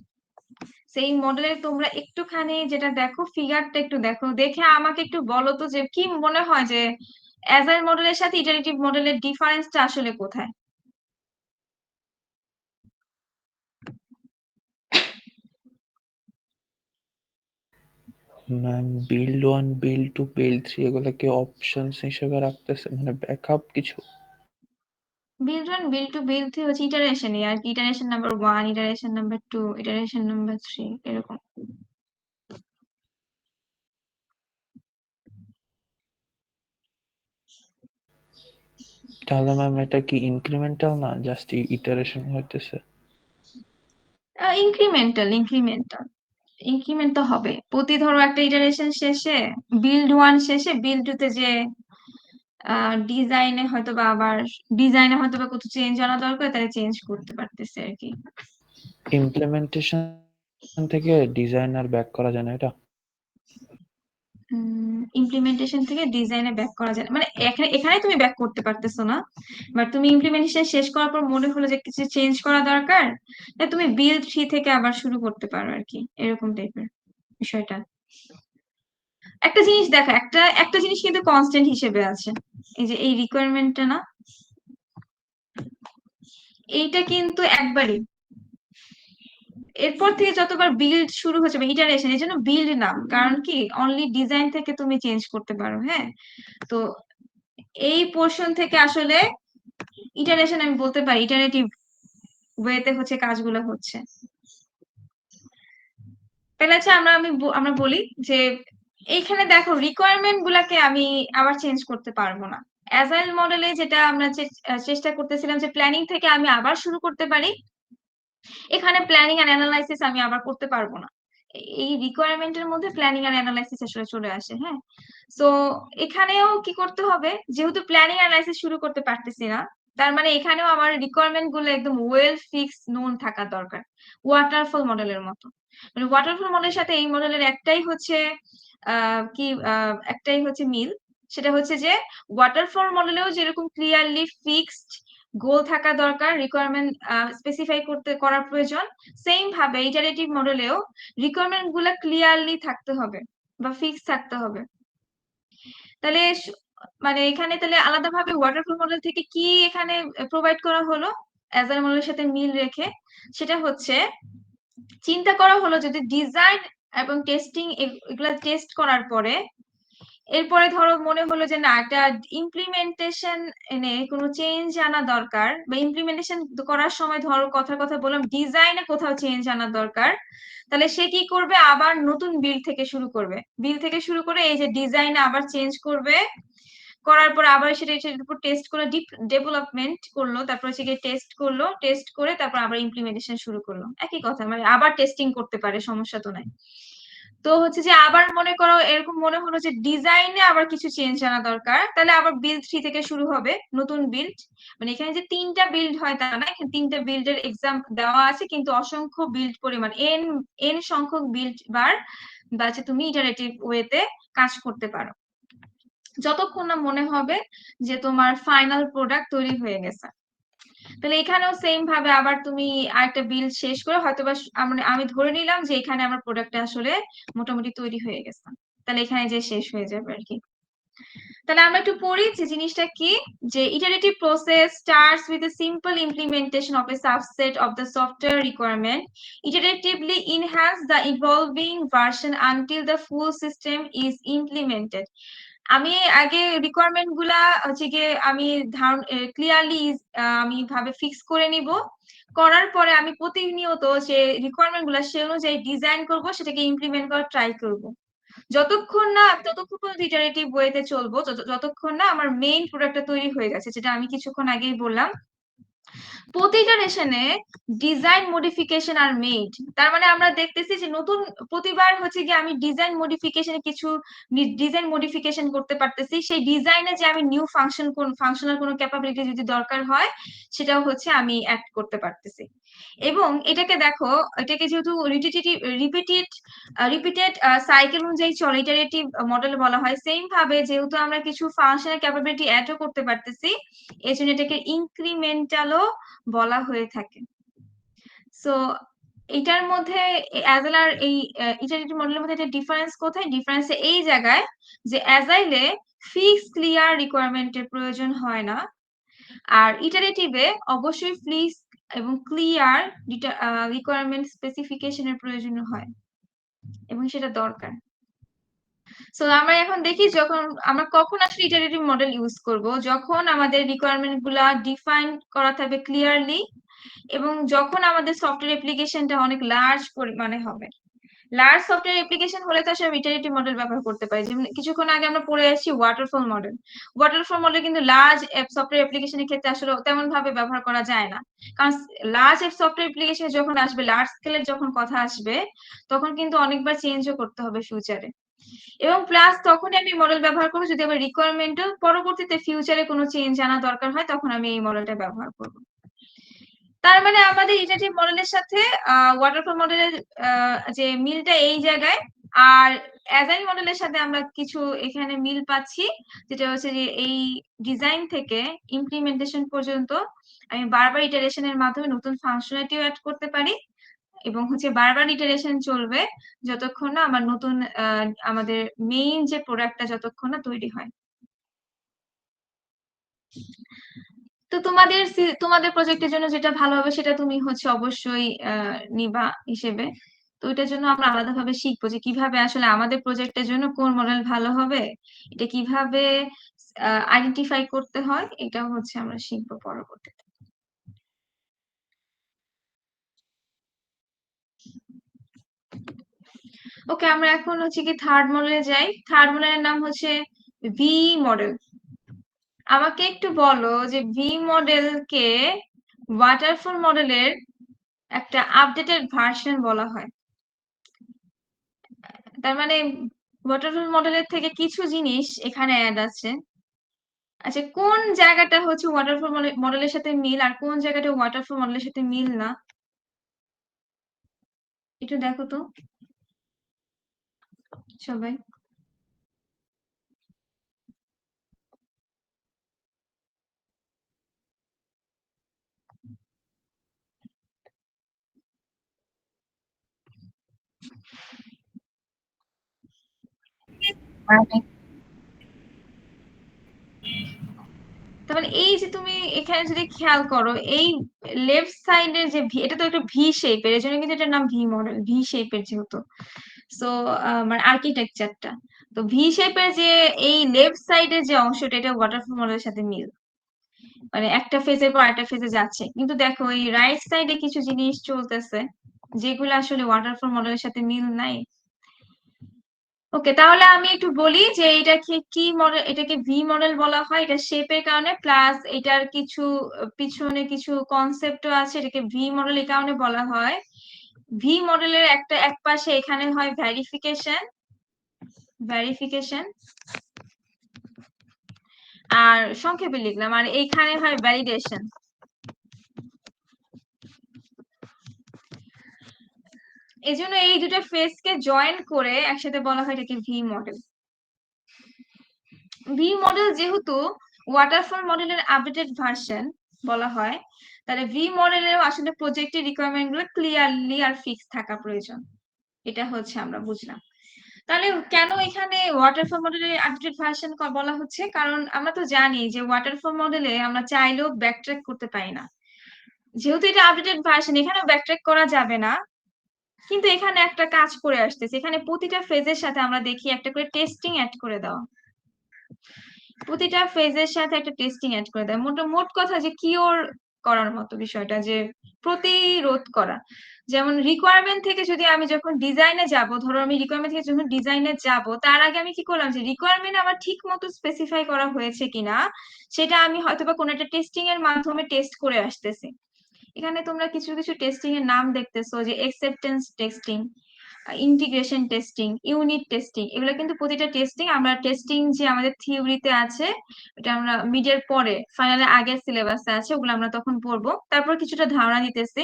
সেই মডেলের তোমরা একটুখানি যেটা দেখো, ফিগারটা একটু দেখো, দেখে আমাকে একটু বলো তো যে কি মনে হয় যে অ্যাজাইল মডেলের সাথে ইটারেটিভ মডেলের ডিফারেন্সটা আসলে কোথায়? ম্যাম বিল্ড 1, বিল্ড 2, বিল্ড 3 এগুলোকে অপশনস হিসেবে রাখতেছে, মানে ব্যাকআপ কিছু? বিল্ড 1, বিল্ড 2, বিল্ড 3 হচ্ছে ইটারেশনই আর কি, iteration number 1, iteration number 2, iteration number 3, এরকম। তাহলে ম্যাম এটা কি ইনক্রিমেন্টাল না, জাস্ট ইটারেশন হইতেছে? ইনক্রিমেন্টাল ইনক্রিমেন্ট তো হবে প্রতি, ধরো একটা ইটারেশন শেষে, বিল্ড 1 শেষে বিল্ড 2 তে যে ডিজাইনে হয়তো বা কিছু চেঞ্জ আনা দরকার, তাহলে চেঞ্জ করতে পারতেছে আর কি। ইমপ্লিমেন্টেশন থেকে ডিজাইনার ব্যাক করা যায় না এটা? ইমপ্লিমেন্টেশন থেকে ডিজাইনে ব্যাক করা যায় না। মানে এখানে তুমি ব্যাক করতে পারতেছো না, বাট তুমি ইমপ্লিমেন্টেশন শেষ করার পর মনে হলো যে কিছু চেঞ্জ করা দরকার, তাহলে তুমি বিল্ড 3 থেকে আবার শুরু করতে পারো আর কি, এরকম টাইপের বিষয়টা। একটা জিনিস দেখো, একটা জিনিস কিন্তু কনস্ট্যান্ট হিসেবে আছে, এই যে এই রিকোয়ারমেন্টটা না, এইটা কিন্তু একবারই, এরপর থেকে যতবার বিল্ড শুরু হচ্ছে বা ইটারেশন, এর জন্য বিল্ড নাম, কারণ কি অনলি ডিজাইন থেকে তুমি চেঞ্জ করতে পারো। হ্যাঁ, তো এই পোর্শন থেকে আসলে ইটারেশন আমি বলতে পারি, ইটারেটিভ ওয়েতে হচ্ছে কাজগুলো হচ্ছে। তাহলে আচ্ছা আমরা বলি যে এইখানে দেখো রিকোয়ারমেন্ট গুলাকে আমি আবার চেঞ্জ করতে পারবো না। অ্যাজাইল মডেলে যেটা আমরা চেষ্টা করতেছিলাম যে প্ল্যানিং থেকে আমি আবার শুরু করতে পারি, এখানে প্ল্যানিং আর অ্যানালাইসিস আমি আবার করতে পারবো না। এই রিকোয়ারমেন্টের মধ্যে প্ল্যানিং আর অ্যানালাইসিস আসলে চলে আসে। হ্যাঁ, তো এখানেও কি করতে হবে, যেহেতু প্ল্যানিং অ্যানালাইসিস শুরু করতে পারতেছি না, তার মানে এখানেও আমার রিকোয়ারমেন্ট গুলো একদম ওয়েল ফিক্স নোন থাকা দরকার, ওয়াটারফল মডেলের মতো। মানে ওয়াটারফল মডেলের সাথে এই মডেলের একটাই হচ্ছে মিল, সেটা হচ্ছে যে ওয়াটারফল মডেলেও যেরকম ক্লিয়ারলি ফিক্সড গোল থাকা দরকার, রিকোয়ারমেন্ট স্পেসিফাই করার প্রয়োজন, সেম ভাবে ইটারেটিভ মডেলেও রিকোয়ারমেন্ট গুলা ক্লিয়ারলি থাকতে হবে বা ফিক্স থাকতে হবে। তাহলে মানে এখানে তাহলে আলাদাভাবে ওয়াটারফল মডেল থেকে কি এখানে প্রোভাইড করা হলো অ্যাজাইল মডেলের সাথে মিল রেখে, সেটা হচ্ছে চিন্তা করা হলো যদি ডিজাইন এবং টেস্টিং এগুলা টেস্ট করার পরে এরপরে ধরো মনে হলো যে না, একটা ইমপ্লিমেন্টেশন এনে কোনো চেঞ্জ আনা দরকার, বা ইমপ্লিমেন্টেশন করার সময় ধরো কথা বললাম ডিজাইনে কোথাও চেঞ্জ আনা দরকার, তাহলে সে কি করবে, আবার নতুন বিল্ড থেকে শুরু করবে। বিল্ড থেকে শুরু করে এই যে ডিজাইনে আবার চেঞ্জ করবে, করার পর আবার সেটার উপর টেস্ট করে ডেভেলপমেন্ট করলো, তারপর সেটাকে টেস্ট করলো, টেস্ট করে তারপর আবার ইমপ্লিমেন্টেশন শুরু করলো। একই কথা, মানে আবার টেস্টিং করতে পারে, সমস্যা তো নাই। তো হচ্ছে যে আবার মনে করো এরকম মনে হলো যে ডিজাইনে আবার কিছু চেঞ্জ আনা দরকার, তাহলে আবার বিল্ড 3 থেকে শুরু হবে, নতুন বিল্ড। মানে এখানে যে 3টা বিল্ড হয় তা না, এখানে 3টা বিল্ডের এক্সাম দেওয়া আছে, কিন্তু অসংখ্য বিল্ড পরিমাণ এন সংখ্যক বিল্ড বার বাজে তুমি ইটারেটিভ ওয়েতে কাজ করতে পারো, যতক্ষণ না মনে হবে যে তোমার ফাইনাল প্রোডাক্ট তৈরি হয়ে গেছে। তাহলে এখানেও সেম ভাবে আবার তুমি আরেকটা বিল্ড শেষ করে হয়তোবা আমি ধরে নিলাম যে এখানে আমার প্রোডাক্টটা আসলে মোটামুটি তৈরি হয়ে গেছে, তাহলে এখানে যে শেষ হয়ে যাবে আর কি। তাহলে আমরা একটু পড়ি যে জিনিসটা কি, যে iterative process starts with a simple implementation of a subset of the software requirement, iteratively enhance the evolving version until the full system is implemented. আমি আগে রিকোয়ারমেন্ট গুলা হচ্ছে গিয়ে আমি ক্লিয়ারলি আমি ভাবে ফিক্স করে নিব, করার পরে আমি প্রতিনিয়ত যে রিকোয়ারমেন্ট গুলা সে অনুযায়ী ডিজাইন করব, সেটাকে ইমপ্লিমেন্ট করার ট্রাই করব, ততক্ষণ পর্যন্ত ইটারেটিভ ওয়েতে চলবো, যতক্ষণ না আমার মেইন প্রোডাক্টটা তৈরি হয়ে গেছে, যেটা আমি কিছুক্ষণ আগেই বললাম। প্রতিটা রেশনে ডিজাইন মডিফিকেশন আর মেড, তার মানে আমরা দেখতেছি যে নতুন প্রতিবার হচ্ছে কি আমি ডিজাইন মডিফিকেশন করতে পারতেছি, সেই ডিজাইনে যে আমি নিউ ফাংশনাল কোনো ক্যাপাবিলিটি যদি দরকার হয় সেটাও হচ্ছে আমি অ্যাড করতে পারতেছি। এবং এটাকে দেখো, এটাকে যেহেতু রিপিটেড সাইকেল অনুযায়ী চলে, ইটারেটিভ মডেল বলা হয়, সেম ভাবে যেহেতু আমরা কিছু ফাংশনাল ক্যাপাবিলিটি অ্যাডও করতে পারতেছি, এই জন্য এটাকে ইনক্রিমেন্টালও বলা হয়ে থাকে। সো এটার মধ্যে অ্যাজাইল আর এই ইটারেটিভ মডেলের মধ্যে একটা ডিফারেন্স কোথায়? ডিফারেন্স এই জায়গায় যে অ্যাজাইলে ফিক্স ক্লিয়ার রিকোয়ারমেন্টের প্রয়োজন হয় না, আর ইটারেটিভে অবশ্যই ফিক্স এবং ক্লিয়ার রিকোয়ারমেন্ট স্পেসিফিকেশনের প্রয়োজন হয়, এবং সেটা দরকার। সো আমরা এখন দেখি যখন আমরা কখন আসলে ইটারেটিভ মডেল ইউজ করব, যখন আমাদের রিকোয়ারমেন্ট গুলা ডিফাইন করা থাকবে ক্লিয়ারলি, এবং যখন আমাদের সফটওয়্যার অ্যাপ্লিকেশনটা অনেক লার্জ পরিমাণে হবে। লার্জ সফটওয়্যার অ্যাপ্লিকেশন হলে তো আসলে ইটারেটিভ মডেল ব্যবহার করতে পারি, যেমন কিছুক্ষণ আগে আমরা পড়ে আসছি ওয়াটারফল মডেল। ওয়াটারফল মডেল কিন্তু লার্জ সফটওয়্যার অ্যাপ্লিকেশনের ক্ষেত্রে আসলে তেমন ভাবে ব্যবহার করা যায় না, কারণ লার্জ সফটওয়্যার অ্যাপ্লিকেশন যখন আসবে, লার্জ স্কেলের যখন কথা আসবে, তখন কিন্তু অনেকবার চেঞ্জও করতে হবে ফিউচারে। এবং প্লাস তখনই আমি মডেল ব্যবহার করবো যদি আমার রিকোয়ারমেন্টও পরবর্তীতে ফিউচারে কোনো চেঞ্জ আনা দরকার হয়, তখন আমি এই মডেলটা ব্যবহার করব। তার মানে আমাদের ইটারেটিভ মডেলের সাথে ওয়াটারফল মডেলের যে মিলটা এই জায়গায়, আর অ্যাজাইল মডেলের সাথে আমরা কিছু এখানে মিল পাচ্ছি, যেটা হচ্ছে যে এই ডিজাইন থেকে ইমপ্লিমেন্টেশন পর্যন্ত আমি বারবার ইটারেশনের মাধ্যমে নতুন ফাংশনালিটিও অ্যাড করতে পারি, এবং হচ্ছে বারবার ইটারেশন চলবে যতক্ষণ না আমার নতুন আমাদের মেইন যে প্রোডাক্টটা যতক্ষণ না তৈরি হয়। তো তোমাদের প্রজেক্টের জন্য যেটা ভালো হবে সেটা তুমি হচ্ছে অবশ্যই নিবা হিসেবে। তো এটার জন্য আমরা আলাদাভাবে শিখবো যে কিভাবে আসলে আমাদের প্রজেক্টের জন্য কোন মডেল ভালো হবে, এটা কিভাবে আইডেন্টিফাই করতে হয়, এটা হচ্ছে আমরা শিখবো পরবর্তীতে। ওকে, আমরা এখন হচ্ছে কি থার্ড মডেলে যাই। থার্ড মডেলের নাম হচ্ছে ভি মডেল। আমাকে একটু বলো যে ভি মডেলকে ওয়াটারফল মডেলের একটা আপডেটেড ভার্সন বলা হয়। তার মানে ওয়াটারফল মডেলের থেকে কিছু জিনিস এখানে অ্যাড আছে। আচ্ছা, কোন জায়গাটা হচ্ছে ওয়াটারফল মডেলের সাথে মিল আর কোন জায়গাটা ওয়াটারফল মডেলের সাথে মিল না, একটু দেখো তো সবাই। মানে তার মানে এই যে তুমি এখানে যদি খেয়াল করো, এই লেফট সাইডের যে ভি, এটা তো একটা ভি শেপের, এর জন্য কিন্তু এটার নাম ভি মডেল, ভি শেপের যেহেতু। সো মানে আর্কিটেকচারটা তো ভি শেপের, যে এই লেফট সাইডের যে অংশটা, এটা ওয়াটারফল মডেলের সাথে মিল, মানে একটা ফেজের পর একটা ফেজে যাচ্ছে। কিন্তু দেখো এই রাইট সাইডে কিছু জিনিস চলতেছে যেগুলো আসলে ওয়াটারফল মডেলের সাথে মিল নাই। ওকে, তাহলে আমি একটু বলি যে এটাকে কি মডেল, এটাকে ভি মডেল বলা হয় এটা শেপের কারণে, প্লাস এটার কিছু পিছনে কিছু কনসেপ্টও আছে। এটাকে ভি মডেল এই কারণে বলা হয়, ভি মডেলের একটা এক পাশে এখানে হয় ভেরিফিকেশন, ভেরিফিকেশন আর সংক্ষেপে লিখলাম, আর এইখানে হয় ভ্যালিডেশন। এই জন্য এই দুটো ফেজকে জয়েন করে একসাথে বলা হয় এটাকে ভি মডেল। ভি মডেল যেহেতু ওয়াটারফল মডেলের আপডেটেড ভার্সন বলা হয়, তাহলে ভি মডেলেও আসলে প্রজেক্টের রিকোয়ারমেন্ট গুলো ক্লিয়ারলি আর ফিক্স থাকা প্রয়োজন। এটা হচ্ছে আমরা বুঝলাম। তাহলে কেন এখানে ওয়াটারফল মডেলের আপডেটেড ভার্সন বলা হচ্ছে, কারণ আমরা তো জানি যে ওয়াটারফল মডেলে আমরা চাইলেও ব্যাকট্র্যাক করতে পারি না। যেহেতু এটা আপডেটেড ভার্সন, এখানে ব্যাকট্র্যাক করা যাবে না। কিন্তু এখানে একটা কাজ করে আসতেছে, এখানে প্রতিটা ফেজের সাথে আমরা দেখি একটা করে টেস্টিং অ্যাড করে দেওয়া, প্রতিটা ফেজের সাথে একটা টেস্টিং অ্যাড করে দেয়। মোট কথা যে কিওর করার মতো বিষয়টা, যে প্রতিরোধ করা। যেমন রিকোয়ারমেন্ট থেকে যদি আমি যখন ডিজাইনে যাব, ধরো আমি রিকোয়ারমেন্ট থেকে যখন ডিজাইনে যাব, তার আগে আমি কি করলাম যে রিকোয়ারমেন্ট আমার ঠিক মতো স্পেসিফাই করা হয়েছে কিনা সেটা আমি হয়তোবা কোনো একটা টেস্টিং এর মাধ্যমে টেস্ট করে আসতেছি। এখানে তোমরা কিছু কিছু টেস্টিং এর নাম দেখতেছো, যে acceptance testing, integration testing, unit testing. এগুলো কিন্তু প্রতিটা টেস্টিং আমরা টেস্টিং যে আমাদের থিওরিতে আছে, এটা আমরা মিডের পরে ফাইনালে আগের সিলেবাসে আছে, ওগুলো আমরা তখন পড়বো। তারপর কিছুটা ধারণা দিতেছি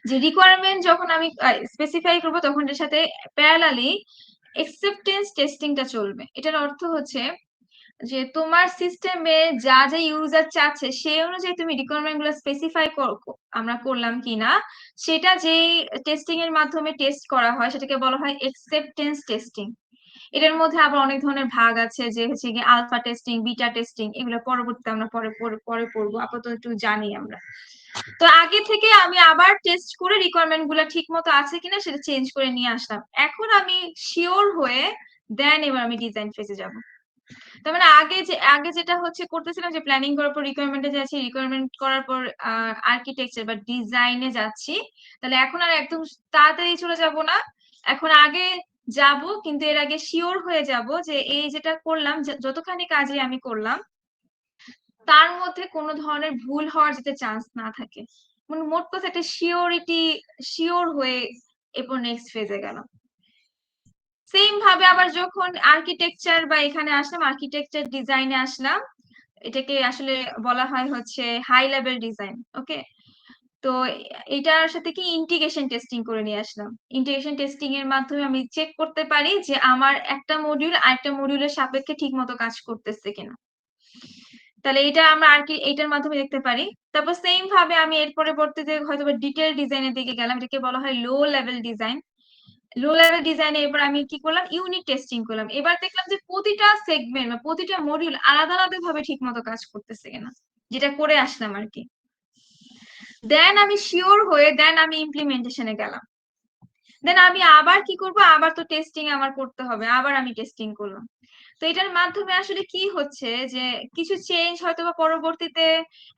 যে রিকোয়ারমেন্ট যখন আমি স্পেসিফাই করবো, তখন এর সাথে প্যারালালি অ্যাকসেপ্টেন্স টেস্টিংটা চলবে। এটার অর্থ হচ্ছে যে তোমার সিস্টেমে যা যা ইউজার চাচ্ছে সেই অনুযায়ী তুমি রিকোয়ারমেন্ট গুলো স্পেসিফাই আমরা করলাম কিনা, সেটা যেই টেস্টিং এর মাধ্যমে টেস্ট করা হয় সেটাকে বলা হয় অ্যাকসেপ্টেন্স টেস্টিং। এটার মধ্যে আবার অনেক ধরনের ভাগ আছে, যে হচ্ছে কি আলফা টেস্টিং, বিটা টেস্টিং, এগুলো পরবর্তীতে আমরা পরে পরে পরে পড়বো, আপাতত একটু জানি আমরা। তো আগে থেকে আমি আবার টেস্ট করে রিকোয়ারমেন্ট গুলো ঠিক মতো আছে কিনা সেটা চেঞ্জ করে নিয়ে আসলাম। এখন আমি শিওর হয়ে দেন এবার আমি ডিজাইন ফেজে যাব। তার মানে আগে যেটা হচ্ছে করতেছিলাম, যে প্ল্যানিং করার পর রিকোয়ারমেন্টে যাচ্ছি, রিকোয়ারমেন্ট করার পর আর্কিটেকচার বা ডিজাইনে যাচ্ছি, তাহলে এখন আর একদম তাড়াতাড়ি চলে যাব না। এখন আগে যাব, কিন্তু এর আগে শিওর হয়ে যাব যে এই যেটা করলাম, যতখানি কাজে আমি করলাম তার মধ্যে কোনো ধরনের ভুল হওয়ার যাতে চান্স না থাকে। মানে মোট কথা একটা শিওর হয়ে এরপর নেক্সট ফেজে গেলাম। সেম ভাবে আবার যখন আর্কিটেকচার বা এখানে আসলাম, আর্কিটেকচার ডিজাইনে আসলাম, এটাকে আসলে বলা হয় হচ্ছে হাই লেভেল ডিজাইন। ওকে, তো এটার সাথে কি ইন্টিগ্রেশন টেস্টিং করে নিয়ে আসলাম। ইন্টিগ্রেশন টেস্টিং এর মাধ্যমে আমি চেক করতে পারি যে আমার একটা মডিউল আরেকটা মডিউলের সাপেক্ষে ঠিক মতো কাজ করতেছে কিনা। তাহলে এটা আমরা আর কি এটার মাধ্যমে দেখতে পারি। তারপর সেম ভাবে আমি এর পরবর্তীতে হয়তো ডিটেল ডিজাইনের দিকে গেলাম, এটাকে বলা হয় low level design. Low level ডিজাইনে এবার আমি কি করলাম, ইউনিট টেস্টিং করলাম। এবার দেখলাম যে প্রতিটা সেগমেন্ট বা প্রতিটা মডিউল আলাদা আলাদা ভাবে ঠিক মতো কাজ করতেছে কিনা, যেটা করে আসলাম আর কি। দেন আমি শিওর হয়ে দেন আমি ইমপ্লিমেন্টেশনে গেলাম। দেন আমি আবার কি করব, আবার তো টেস্টিং আমার করতে হবে, আবার আমি টেস্টিং করলাম। তো এটার মাধ্যমে আসলে কি হচ্ছে যে কিছু চেঞ্জ হয়তো বা পরবর্তীতে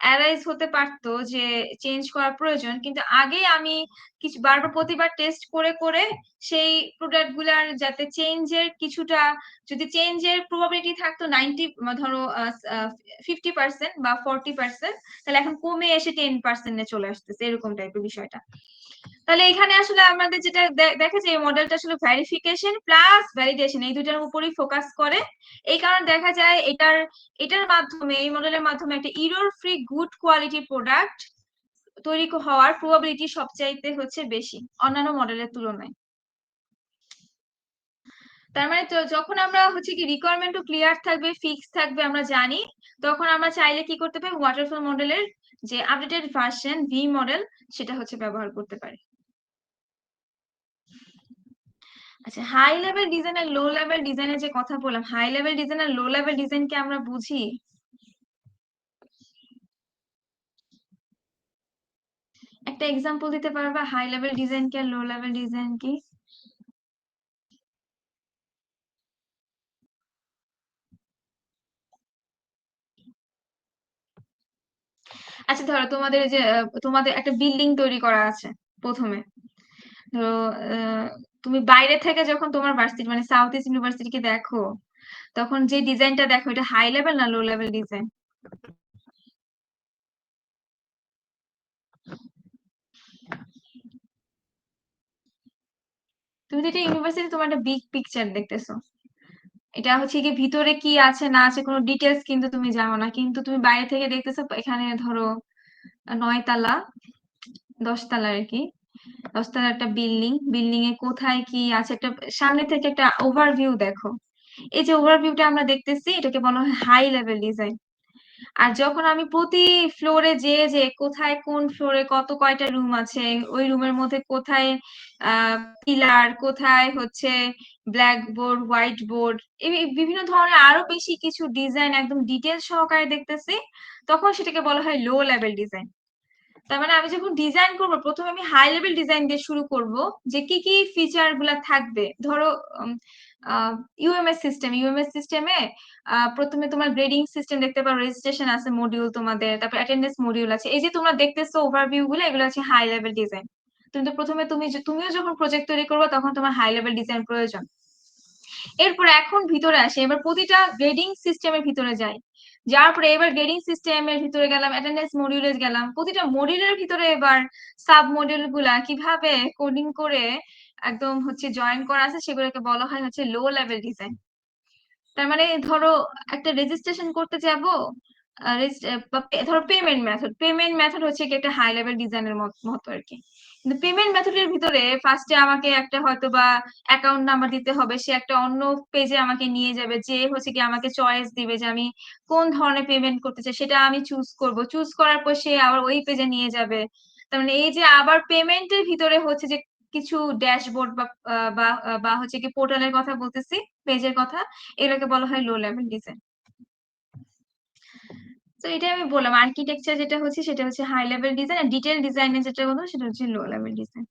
অ্যারাইজ হতে পারতো, যে চেঞ্জ করার প্রয়োজন, কিন্তু আগে আমি কিছু বারবার প্রতিবার টেস্ট করে করে সেই প্রোডাক্ট গুলার যাতে চেঞ্জের কিছুটা, যদি চেঞ্জের প্রবাবিলিটি থাকতো 90, ধরো 50% বা 40%, তাহলে এখন কমে এসে 10% চলে আসতেছে, এরকম টাইপের বিষয়টা। তাহলে এখানে আসলে আমাদের যেটা দেখা যায়, এই মডেলটা আসলে ভেরিফিকেশন প্লাস ভ্যালিডেশন এই দুটার উপরই ফোকাস করে। এই কারণে দেখা যায় এটার মাধ্যমে, এই মডেলের মাধ্যমে একটা error free good quality product তৈরি হওয়ার প্রবাবিলিটি সবচাইতে হচ্ছে বেশি অন্যান্য মডেলের তুলনায়। তার মানে তো যখন আমরা হচ্ছে কি রিকোয়ারমেন্টও ক্লিয়ার থাকবে, ফিক্স থাকবে, আমরা জানি, তখন আমরা চাইলে কি করতে পারি, ওয়াটারফল মডেলের যে আপডেটেড ভার্সন ভি মডেল, সেটা হচ্ছে ব্যবহার করতে পারি। আচ্ছা, হাই লেভেল ডিজাইন আর লো লেভেল ডিজাইনের যে কথা বললাম, হাই লেভেল ডিজাইন আর লো লেভেল ডিজাইন কি আমরা বুঝি? একটা এক্সাম্পল দিতে পারবা হাই লেভেল ডিজাইন কি আর লো লেভেল ডিজাইন কি? আচ্ছা ধরো তোমাদের যে তোমাদের একটা বিল্ডিং তৈরি করা আছে প্রথমে, ধরো তুমি বাইরে থেকে যখন তোমার ভার্সিটি মানে সাউথ ইস্ট ইউনিভার্সিটিকে দেখো, তখন যে ডিজাইনটা দেখো, এটা হাই লেভেল না লো লেভেল ডিজাইন? তুমি তো এটা ইউনিভার্সিটি, তোমার একটা বিগ পিকচার দেখতেছো, এটা হচ্ছে কি ভিতরে কি আছে না আছে কোনো ডিটেলস কিন্তু তুমি জানো না, কিন্তু তুমি বাইরে থেকে দেখতেছো এখানে ধরো 9 তালা 10 তালা আর কি, 10 তলার একটা বিল্ডিং, বিল্ডিং এ কোথায় কি আছে একটা সামনে থেকে একটা ওভারভিউ দেখো। এই যে ওভারভিউটা আমরা দেখতেছি, এটাকে বলা হয় হাই লেভেল ডিজাইন। আর যখন আমি প্রতি ফ্লোরে যে কোথায় কোন ফ্লোরে কত কয়টা রুম আছে, ওই রুমের মধ্যে কোথায় পিলার, কোথায় হচ্ছে ব্ল্যাক বোর্ড, হোয়াইট বোর্ড, এই বিভিন্ন ধরনের আরো বেশি কিছু ডিজাইন একদম ডিটেল সহকারে দেখতেছি, তখন সেটাকে বলা হয় লো লেভেল ডিজাইন। তার মানে আমি যখন ডিজাইন করব, প্রথমে আমি হাই লেভেল ডিজাইন দিয়ে শুরু করব, যে কি কি ফিচার গুলা থাকবে। ধরো ইউএমএস সিস্টেমে প্রথমে তোমার গ্রেডিং সিস্টেম দেখতে পারো, রেজিস্ট্রেশন আছে মডিউল তোমাদের, তারপর অ্যাটেন্ডেন্স মডিউল আছে, এই যে তোমরা দেখতেছো ওভারভিউ গুলো, এগুলো হচ্ছে হাই লেভেল ডিজাইন। কিন্তু প্রথমে তুমিও যখন প্রজেক্ট তৈরি করবে, তখন তোমার হাই লেভেল ডিজাইন প্রয়োজন। এরপর এখন ভিতরে আসে, এবার প্রতিটা গ্রেডিং সিস্টেমের ভিতরে যাই, যার পরে এবার গ্রেডিং সিস্টেমের ভিতরে গেলাম, অ্যাটেন্ডেন্স মডিউলে গেলাম, প্রতিটা মডিউলের ভিতরে এবার সাব মডিউল গুলা কিভাবে কোডিং করে একদম হচ্ছে জয়েন করা আছে, সেগুলোকে বলা হয় হচ্ছে লো লেভেল ডিজাইন। তার মানে ধরো একটা রেজিস্ট্রেশন করতে যাব, ধরো পেমেন্ট মেথড হচ্ছে কি একটা হাই লেভেল ডিজাইনের মতো আর কি। কিন্তু পেমেন্ট মেথডের ভিতরে ফার্স্টে আমাকে একটা হয়তো বা অ্যাকাউন্ট নাম্বার দিতে হবে, সে একটা অন্য পেজে আমাকে নিয়ে যাবে, যে হচ্ছে কি আমাকে চয়েস দিবে যে আমি কোন ধরনের পেমেন্ট করতে চাই, সেটা আমি চুজ করব, চুজ করার পর সে আবার ওই পেজে নিয়ে যাবে। তার মানে এই যে আবার পেমেন্টের ভিতরে হচ্ছে যে কিছু ড্যাশবোর্ড বা হচ্ছে কি পোর্টালের কথা বলতেছি, পেজের কথা, এগুলোকে বলা হয় লো লেভেল ডিজাইন। তো এটাই আমি বললাম, আর্কিটেকচার যেটা হচ্ছে সেটা হচ্ছে হাই লেভেল ডিজাইন, আর ডিটেল ডিজাইনের যেটা বলবো সেটা হচ্ছে লো লেভেল ডিজাইন।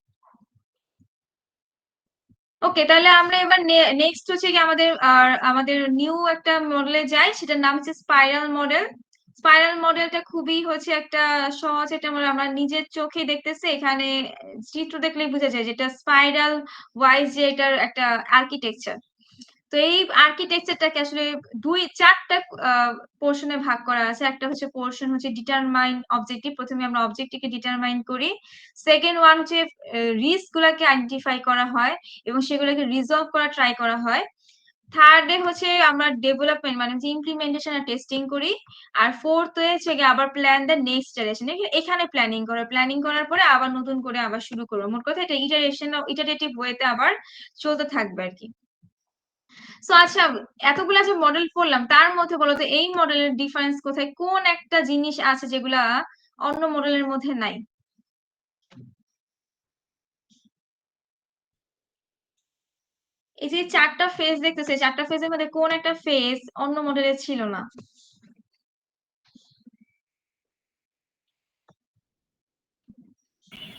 ওকে, তাহলে আমরা এবার নেক্সট হচ্ছে কি আমাদের নিউ একটা মডেলে যাই, সেটার নাম হচ্ছে স্পাইরাল মডেল। স্পাইরাল মডেলটা খুবই হচ্ছে একটা সহজ একটা মডেল, আমরা নিজের চোখে দেখতেছি, এখানে চিত্র দেখলেই বোঝা যায় যেটা স্পাইরাল ওয়াইজ যে এটার একটা আর্কিটেকচার। তো এই আর্কিটেকচারটাকে আসলে চারটা পোর্শনে ভাগ করা আছে। একটা হচ্ছে পোর্শন হচ্ছে ডিটারমাইন অবজেক্টিভ, প্রথমে আমরা অবজেক্টিভকে ডিটারমাইন করি। সেকেন্ড ওয়ান হচ্ছে রিস্ক গুলাকে আইডেন্টিফাই করা হয় এবং সেগুলোকে রিজলভ করা ট্রাই করা হয়। থার্ডে হচ্ছে আমরা ডেভেলপমেন্ট মানে যে ইমপ্লিমেন্টেশন আর টেস্টিং করি। আর ফোর্থ হচ্ছে আবার প্ল্যান দ্য নেক্সট জেনারেশন, এখানে প্ল্যানিং করার পরে আবার নতুন করে আবার শুরু করবো। মোট কথা এটা ইটারেটিভ ওয়েতে আবার চলতে থাকবে আর কি। সো আচ্ছা, এতগুলা যে মডেল পড়লাম, তার মধ্যে বলতো এই মডেলের ডিফারেন্স কোথায়, কোন একটা জিনিস আছে যেগুলা অন্য মডেলের মধ্যে নাই? এই যে চারটা ফেজ দেখতেছে, চারটা ফেজের মধ্যে কোন একটা ফেজ অন্য মডেলের ছিল না?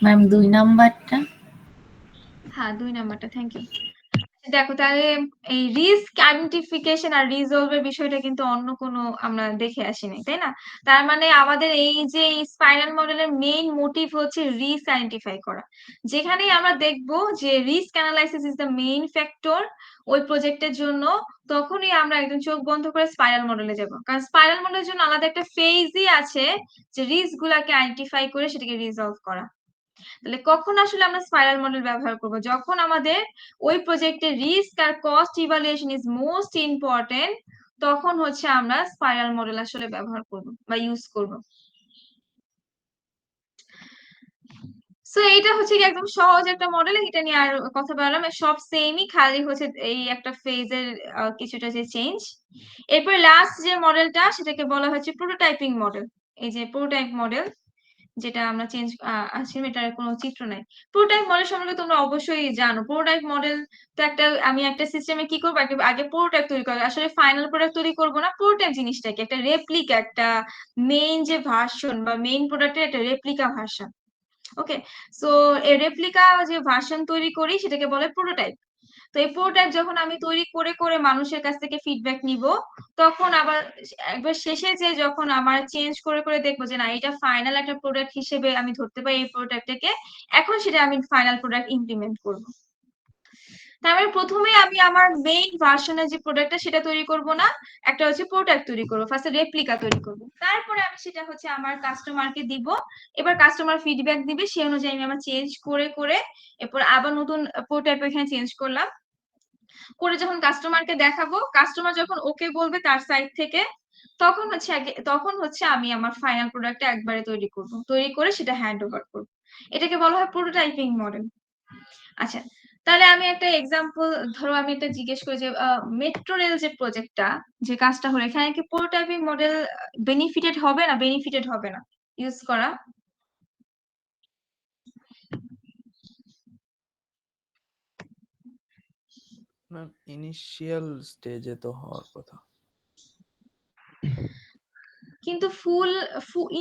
ম্যাম 2 নাম্বারটা। হ্যাঁ 2 নাম্বারটা, থ্যাংক ইউ। দেখো তাহলে এই রিস্ক আইডেন্টিফিকেশন আর রিজলভ এর বিষয়টা কিন্তু অন্য কোনো আমরা দেখে আসিনি, তাই না? তার মানে আমাদের এই যে স্পাইরাল মডেলের মেইন মোটিভ হচ্ছে রিস্ক আইডেন্টিফাই করা। যেখানেই আমরা দেখব যে risk analysis is the main factor ওই প্রজেক্টের জন্য, তখনই আমরা একদম চোখ বন্ধ করে স্পাইরাল মডেলে যাব। কারণ স্পাইরাল মডেলের জন্য আলাদা একটা ফেজই আছে যে রিস্ক গুলাকে আইডেন্টিফাই করে সেটাকে রিজলভ করা। তাহলে কখন আসলে আমরা স্পাইরাল মডেল ব্যবহার করব? যখন আমাদের ওই প্রজেক্টের রিস্ক আর cost evaluation is most important, তখন হচ্ছে আমরা স্পাইরাল মডেল আসলে ব্যবহার করব বা ইউজ করব। সো এইটা হচ্ছে কি একদম সহজ একটা মডেল, এটা নিয়ে আর কথা বললাম, সব সেমই, খালি হচ্ছে এই একটা ফেজের কিছুটা যে চেঞ্জ। এরপর লাস্ট যে মডেলটা সেটাকে বলা হচ্ছে প্রোটোটাইপিং মডেল। এই যে প্রোটোটাইপ মডেল, যেটা আমরা চেঞ্জ আসলে এটার কোনো চিত্র নাই। প্রোটোটাইপ মডেল সম্পর্কে তোমরা অবশ্যই জানো। প্রোটোটাইপ মডেল তো একটা, আমি একটা সিস্টেমে কি করবো, আগে প্রোটোটাইপ তৈরি করবো। আসলে ফাইনাল প্রোডাক্ট তৈরি করবো না, প্রোটোটাইপ জিনিসটা কি একটা রেপ্লিকা, একটা মেইন যে ভার্সন বা মেইন প্রোডাক্টের একটা রেপ্লিকা ভার্সন। ওকে, সো এই রেপ্লিকা যে ভার্সন তৈরি করি সেটাকে বলে প্রোটোটাইপ। তো এই প্রোটোটাইপ যখন আমি তৈরি করে করে মানুষের কাছ থেকে ফিডব্যাক নিব, তখন আবার একবার শেষে যে যখন আমার চেঞ্জ করে করে দেখবো যে না এটা ফাইনাল একটা প্রোডাক্ট হিসেবে আমি ধরতে পারি এই প্রোডাক্টটাকে, এখন সেটা আমি ফাইনাল প্রোডাক্ট ইমপ্লিমেন্ট করব। তার মানে প্রথমে আমি আমার মেইন ভার্সনের যে প্রোডাক্টটা সেটা তৈরি করব না, একটা হচ্ছে প্রোডাক্ট তৈরি করব, ফার্স্টে রেপ্লিকা তৈরি করব, তারপরে আমি সেটা হচ্ছে আমার কাস্টমারকে দিব। এবার কাস্টমার ফিডব্যাক দিবে, সেই অনুযায়ী আমি আমার চেঞ্জ করে করে এরপর আবার নতুন প্রোটোটাইপ এখানে চেঞ্জ করলাম, করে যখন কাস্টমারকে দেখাবো, কাস্টমার যখন ওকে বলবে তার সাইড থেকে, তখন হচ্ছে আমি আমার ফাইনাল প্রোডাক্টটা একবারে তৈরি করব, তৈরি করে সেটা হ্যান্ড ওভার করব। এটাকে বলা হয় প্রোটোটাইপিং মডেল। আচ্ছা, তাহলে আমি একটা এক্সাম্পল, ধরো আমি এটা জিজ্ঞেস করি যে মেট্রো রেল যে প্রজেক্টটা, যে কাজটা হলো, এখানে কি প্রোটোটাইপিং মডেল বেনিফিটেড হবে না বেনিফিটেড হবে না ইউজ করা? ম্যাম ইনিশিয়াল স্টেজে তো হওয়ার কথা। কিন্তু ফুল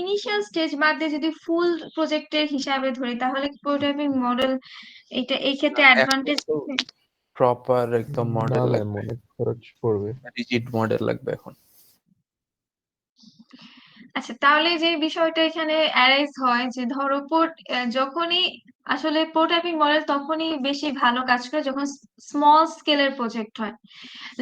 ইনিশিয়াল স্টেজ বাদ দিয়ে যদি ফুল প্রজেক্টের হিসাবে ধরি, তাহলে প্রোটোটাইপিং মডেল এটা এই ক্ষেত্রে অ্যাডভান্টেজ আছে? প্রপার একদম না মডেল ম্যাম, লাগবে, অনেক খরচ পড়বে। রিজিড মডেল লাগবে এখন। আচ্ছা, তাহলে যে বিষয়টা এখানে অ্যারাইজ হয় যে ধরো যখনই আসলে প্রোটোটাইপিং মডেল তখনই বেশি ভালো কাজ করে যখন স্মল স্কেলের প্রজেক্ট হয়।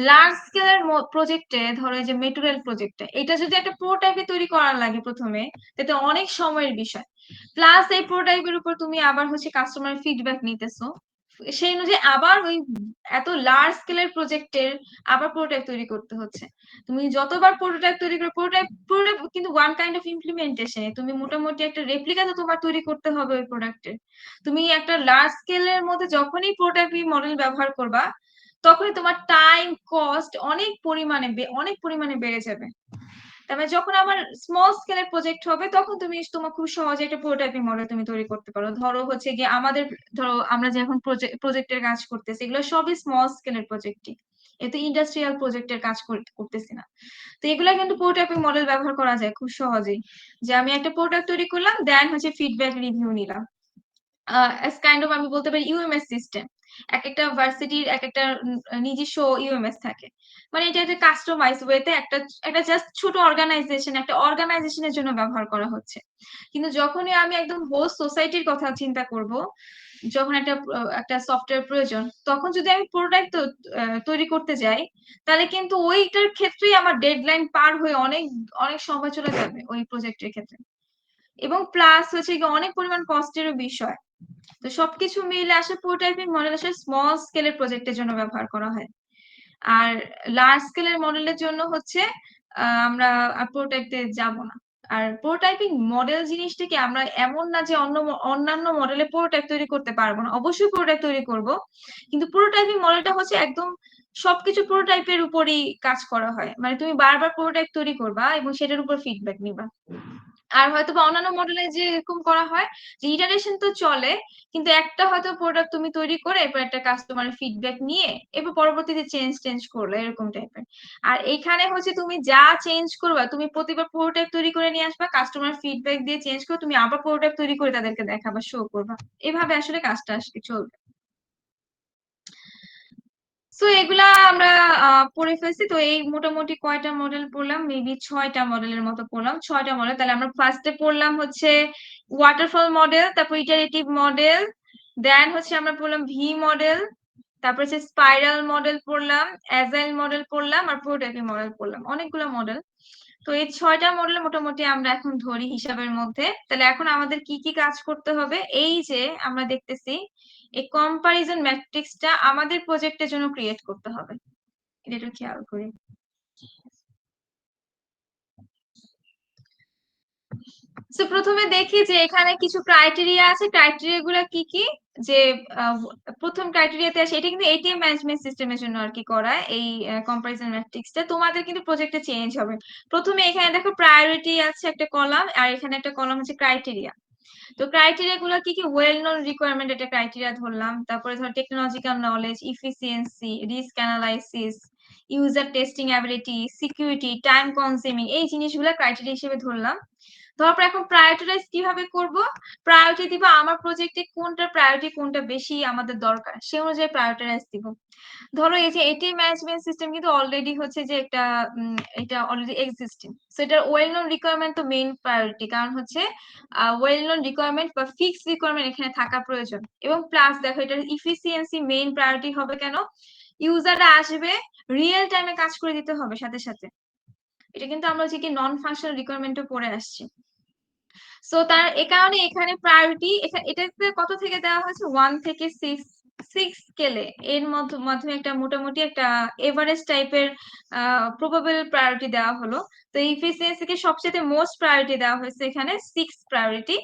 লার্জ স্কেলের প্রজেক্টে, ধরো এই যে মেট্রো রেল প্রজেক্টে, এটা যদি একটা প্রোটোটাইপে তৈরি করার লাগে প্রথমে, তাতে অনেক সময়ের বিষয়, প্লাস এই প্রোটোটাইপের উপর তুমি আবার হচ্ছে কাস্টমার ফিডব্যাক নিতেছো, সেই অনুযায়ী আবার ওই এত লার্জ স্কেলের প্রজেক্টের আবার প্রোটোটাইপ তৈরি করতে হচ্ছে। তুমি যতবার প্রোটোটাইপ তৈরি করে, প্রোটোটাইপ কিন্তু ওয়ান কাইন্ড অফ ইমপ্লিমেন্টেশন, তুমি মোটামুটি একটা রেপ্লিকা তো তোমার তৈরি করতে হবে ওই প্রোডাক্টের। তুমি একটা লার্জ স্কেলের মধ্যে যখনই প্রোটোটাইপিং মডেল ব্যবহার করবা, তখনই তোমার টাইম কস্ট অনেক পরিমাণে বেড়ে যাবে। তবে যখন আমার স্মল স্কেলের প্রজেক্ট হবে, তখন তোমার খুব সহজে একটা প্রোটোটাইপিং মডেল তুমি তৈরি করতে পারো। ধরো হচ্ছে গিয়ে ধরো আমরা যে এখন প্রজেক্টের কাজ করতেছি, এগুলো সবই স্মল স্কেলের প্রজেক্টই, এতে ইন্ডাস্ট্রিয়াল প্রজেক্টের কাজ করতেছি না। তো এগুলা কিন্তু প্রোটোটাইপিং মডেল ব্যবহার করা যায় খুব সহজেই, যে আমি একটা প্রোডাক্ট তৈরি করলাম, দেন হচ্ছে ফিডব্যাক রিভিউ নিলাম। কাইন্ড অফ আমি বলতে পারি ইউএমএস সিস্টেম। এক একটা ভার্সিটির এক একটা নিজস্ব ইউএমএস থাকে, মানে এটা একটা কাস্টমাইজ ওয়েতে একটা একটা জাস্ট ছোট অর্গানাইজেশনের জন্য ব্যবহার করা হচ্ছে। কিন্তু যখনই আমি একদম হোল সোসাইটির কথা চিন্তা করব, যখন একটা সফটওয়্যার প্রয়োজন, তখন যদি আমি প্রোডাক্ট তৈরি করতে যাই, তাহলে কিন্তু ওইটার ক্ষেত্রেই আমার ডেডলাইন পার হয়ে অনেক অনেক সময় চলে যাবে ওই প্রজেক্টের ক্ষেত্রে, এবং প্লাস হচ্ছে কি অনেক পরিমাণ কস্টেরও বিষয়। তো সবকিছু মিলে আসলে প্রোটোটাইপিং মডেল আসলে স্মল স্কেলের প্রজেক্টের জন্য ব্যবহার করা হয়। আর লার্জ স্কেলের মডেলের জন্য হচ্ছে আমরা প্রোটোটাইপে যাব না। আর প্রোটোটাইপিং মডেল জিনিসটাকে আমরা এমন না যে অন্যান্য মডেলে প্রোটোটাইপ তৈরি করতে পারবো না, অবশ্যই প্রোটোটাইপ তৈরি করব, কিন্তু প্রোটোটাইপিং মডেলটা হচ্ছে একদম সবকিছু প্রোটোটাইপের উপরই কাজ করা হয়। মানে তুমি বারবার প্রোটোটাইপ তৈরি করবা এবং সেটার উপর ফিডব্যাক নিবা। আর হয়তো বা অন্যান্য মডেলে যে এরকম করা হয় যে ইটারেশন তো চলে, কিন্তু একটা হয়তো প্রোডাক্ট তুমি তৈরি করে এরপর একটা কাস্টমারের ফিডব্যাক নিয়ে এরপর পরবর্তীতে চেঞ্জ করলে, এরকম টাইপের। আর এখানে হচ্ছে তুমি যা চেঞ্জ করবা, তুমি প্রতিবার প্রোটোটাইপ তৈরি করে নিয়ে আসবা, কাস্টমার ফিডব্যাক দিয়ে চেঞ্জ করে তুমি আবার প্রোটোটাইপ তৈরি করে তাদেরকে দেখাবা, শো করবা, এভাবে আসলে কাজটা আসলে চলবে। সো এগুলা আমরা পড়ে ফেলছি। তো এই মোটামুটি কয়টা মডেল পড়লাম, মেবি 6টা মডেলের মতো পড়লাম, 6টা মডেল। তাহলে আমরা ফার্স্টে পড়লাম হচ্ছে ওয়াটারফল মডেল, তারপর ইটারেটিভ মডেল, দেন হচ্ছে আমরা পড়লাম ভি মডেল, তারপর হচ্ছে স্পাইরাল মডেল পড়লাম, অ্যাজাইল মডেল পড়লাম, আর প্রোটোটাইপিং মডেল পড়লাম, অনেকগুলো মডেল। তো এই 6টা মডেল মোটামুটি আমরা এখন ধরি হিসাবের মধ্যে। তাহলে এখন আমাদের কি কি কাজ করতে হবে, এই যে আমরা দেখতেছি এই কম্পারিজন ম্যাট্রিক্সটা আমাদের প্রজেক্টের জন্য ক্রিয়েট করতে হবে, এটা একটু খেয়াল করি। সো প্রথমে দেখি যে এখানে কিছু ক্রাইটেরিয়া আছে, ক্রাইটেরিয়া গুলা কি কি, যে প্রথম ক্রাইটেরিয়াতে আসে, এটা কিন্তু এটিএম ম্যানেজমেন্ট সিস্টেমের জন্য আর কি করা এই কম্পারিজন ম্যাট্রিক্সটা। তোমাদের কিন্তু প্রজেক্টে চেঞ্জ হবে। প্রথমে এখানে দেখো প্রায়োরিটি আছে একটা কলাম, আর এখানে একটা কলাম হচ্ছে ক্রাইটেরিয়া। তো ক্রাইটেরিয়া গুলো কি কি, ওয়েল নোন রিকোয়ারমেন্ট একটা ক্রাইটেরিয়া ধরলাম, তারপরে ধর technological knowledge, efficiency, risk analysis, user testing ability, security, time consuming, এই জিনিসগুলো ক্রাইটেরিয়া হিসেবে ধরলাম। তারপর এখন প্রায়োরিটাইজ কিভাবে করব, প্রায়োরিটি দিব আমার প্রজেক্টে কোনটা প্রায়োরিটি, কোনটা বেশি আমাদের দরকার, সে অনুযায়ী প্রায়োরিটাইজ দিব। ধরো এই যে এটি ম্যানেজমেন্ট সিস্টেম কিন্তু অলরেডি হচ্ছে যে একটা এটা অলরেডি এক্সিস্টিং, সো এটার ওয়েল নোন রিকোয়ারমেন্ট তো মেইন প্রায়োরিটি, কারণ হচ্ছে ওয়েল নোন রিকোয়ারমেন্ট বা ফিক্সড রিকোয়ারমেন্ট এখানে থাকা প্রয়োজন। এবং প্লাস দেখো এটার ইফিসিয়েন্সি মেইন প্রায়োরিটি হবে, কেন, ইউজাররা আসবে, রিয়েল টাইমে কাজ করে দিতে হবে সাথে সাথে। এটা কিন্তু আমরা হচ্ছে কি নন ফাংশনাল রিকোয়ারমেন্টও পড়ে আসছি। সো তার এ কারণে এখানে প্রায়োরিটি এটাতে কত থেকে দেওয়া হয়েছে, 1 থেকে 6 স্কেলে, এর মাধ্যমে একটা মোটামুটি একটা এভারেজ টাইপের প্রবাবল প্রায়োরিটি দেওয়া হলো। তো ইফিসিয়েন্সিকে সবচেয়ে মোস্ট প্রায়োরিটি দেওয়া হয়েছে এখানে 6 প্রায়োরিটি।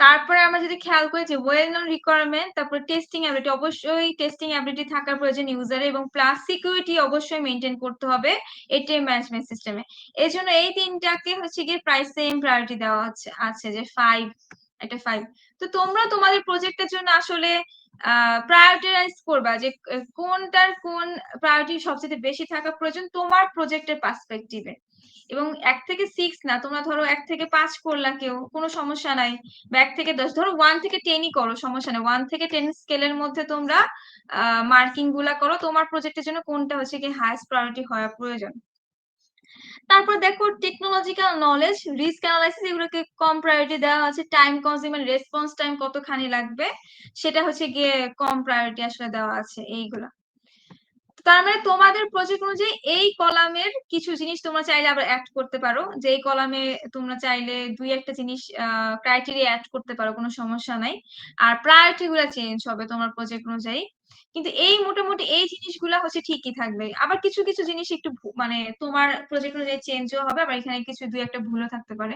তারপরে আমরা যদি খেয়াল করি যে ওয়েল নোন রিকোয়ারমেন্ট, তারপর টেস্টিং অ্যাবিলিটি, অবশ্যই টেস্টিং অ্যাবিলিটি থাকার প্রয়োজন ইউজারে, এবং প্লাস সিকিউরিটি অবশ্যই মেনটেন করতে হবে এটিএম ম্যানেজমেন্ট সিস্টেমে। এই জন্য এই তিনটাকে হচ্ছে গিয়ে প্রায় সেম প্রায়োরিটি দেওয়া আছে যে 5, একটা 5। তো তোমরা তোমাদের প্রজেক্টের জন্য আসলে প্রায়োরিটাইজ করবা যে কোনটার কোন প্রায়োরিটি সবচেয়ে বেশি থাকা প্রয়োজন তোমার প্রজেক্টের পার্সপেক্টিভে। এবং 1 থেকে 6 না, তোমরা ধরো 1 থেকে 5 করলা কেউ, কোনো সমস্যা নাই, বা 1 থেকে 10, ধরো 1 থেকে 10ই করো, সমস্যা নেই। 1 থেকে 10 স্কেলের মধ্যে তোমরা মার্কিং গুলা করো তোমার প্রজেক্টের জন্য কোনটা হচ্ছে কি হাইয়েস্ট প্রায়োরিটি হওয়া প্রয়োজন। তারপর দেখো টেকনোলজিক্যাল নলেজ, রিস্ক অ্যানালাইসিস, এগুলোকে কম প্রায়োরিটি দেওয়া আছে। টাইম কনজিউমার, রেসপন্স টাইম কতখানি লাগবে, সেটা হচ্ছে গিয়ে কম প্রায়োরিটি আসলে দেওয়া আছে এইগুলা। তার মানে তোমাদের প্রজেক্ট অনুযায়ী এই কলামের কিছু জিনিস তোমরা চাইলে আবার অ্যাড করতে পারো, যে এই কলামে তোমরা চাইলে 2-1টা জিনিস ক্রাইটেরিয়া অ্যাড করতে পারো, কোনো সমস্যা নাই। আর প্রায়োরিটি গুলা চেঞ্জ হবে তোমার প্রজেক্ট অনুযায়ী, কিন্তু এই মোটামুটি এই জিনিসগুলা হচ্ছে ঠিকই থাকবে। আবার কিছু কিছু জিনিস একটু মানে তোমার প্রজেক্ট অনুযায়ী চেঞ্জও হবে, আবার এখানে কিছু 2-1টা ভুলও থাকতে পারে।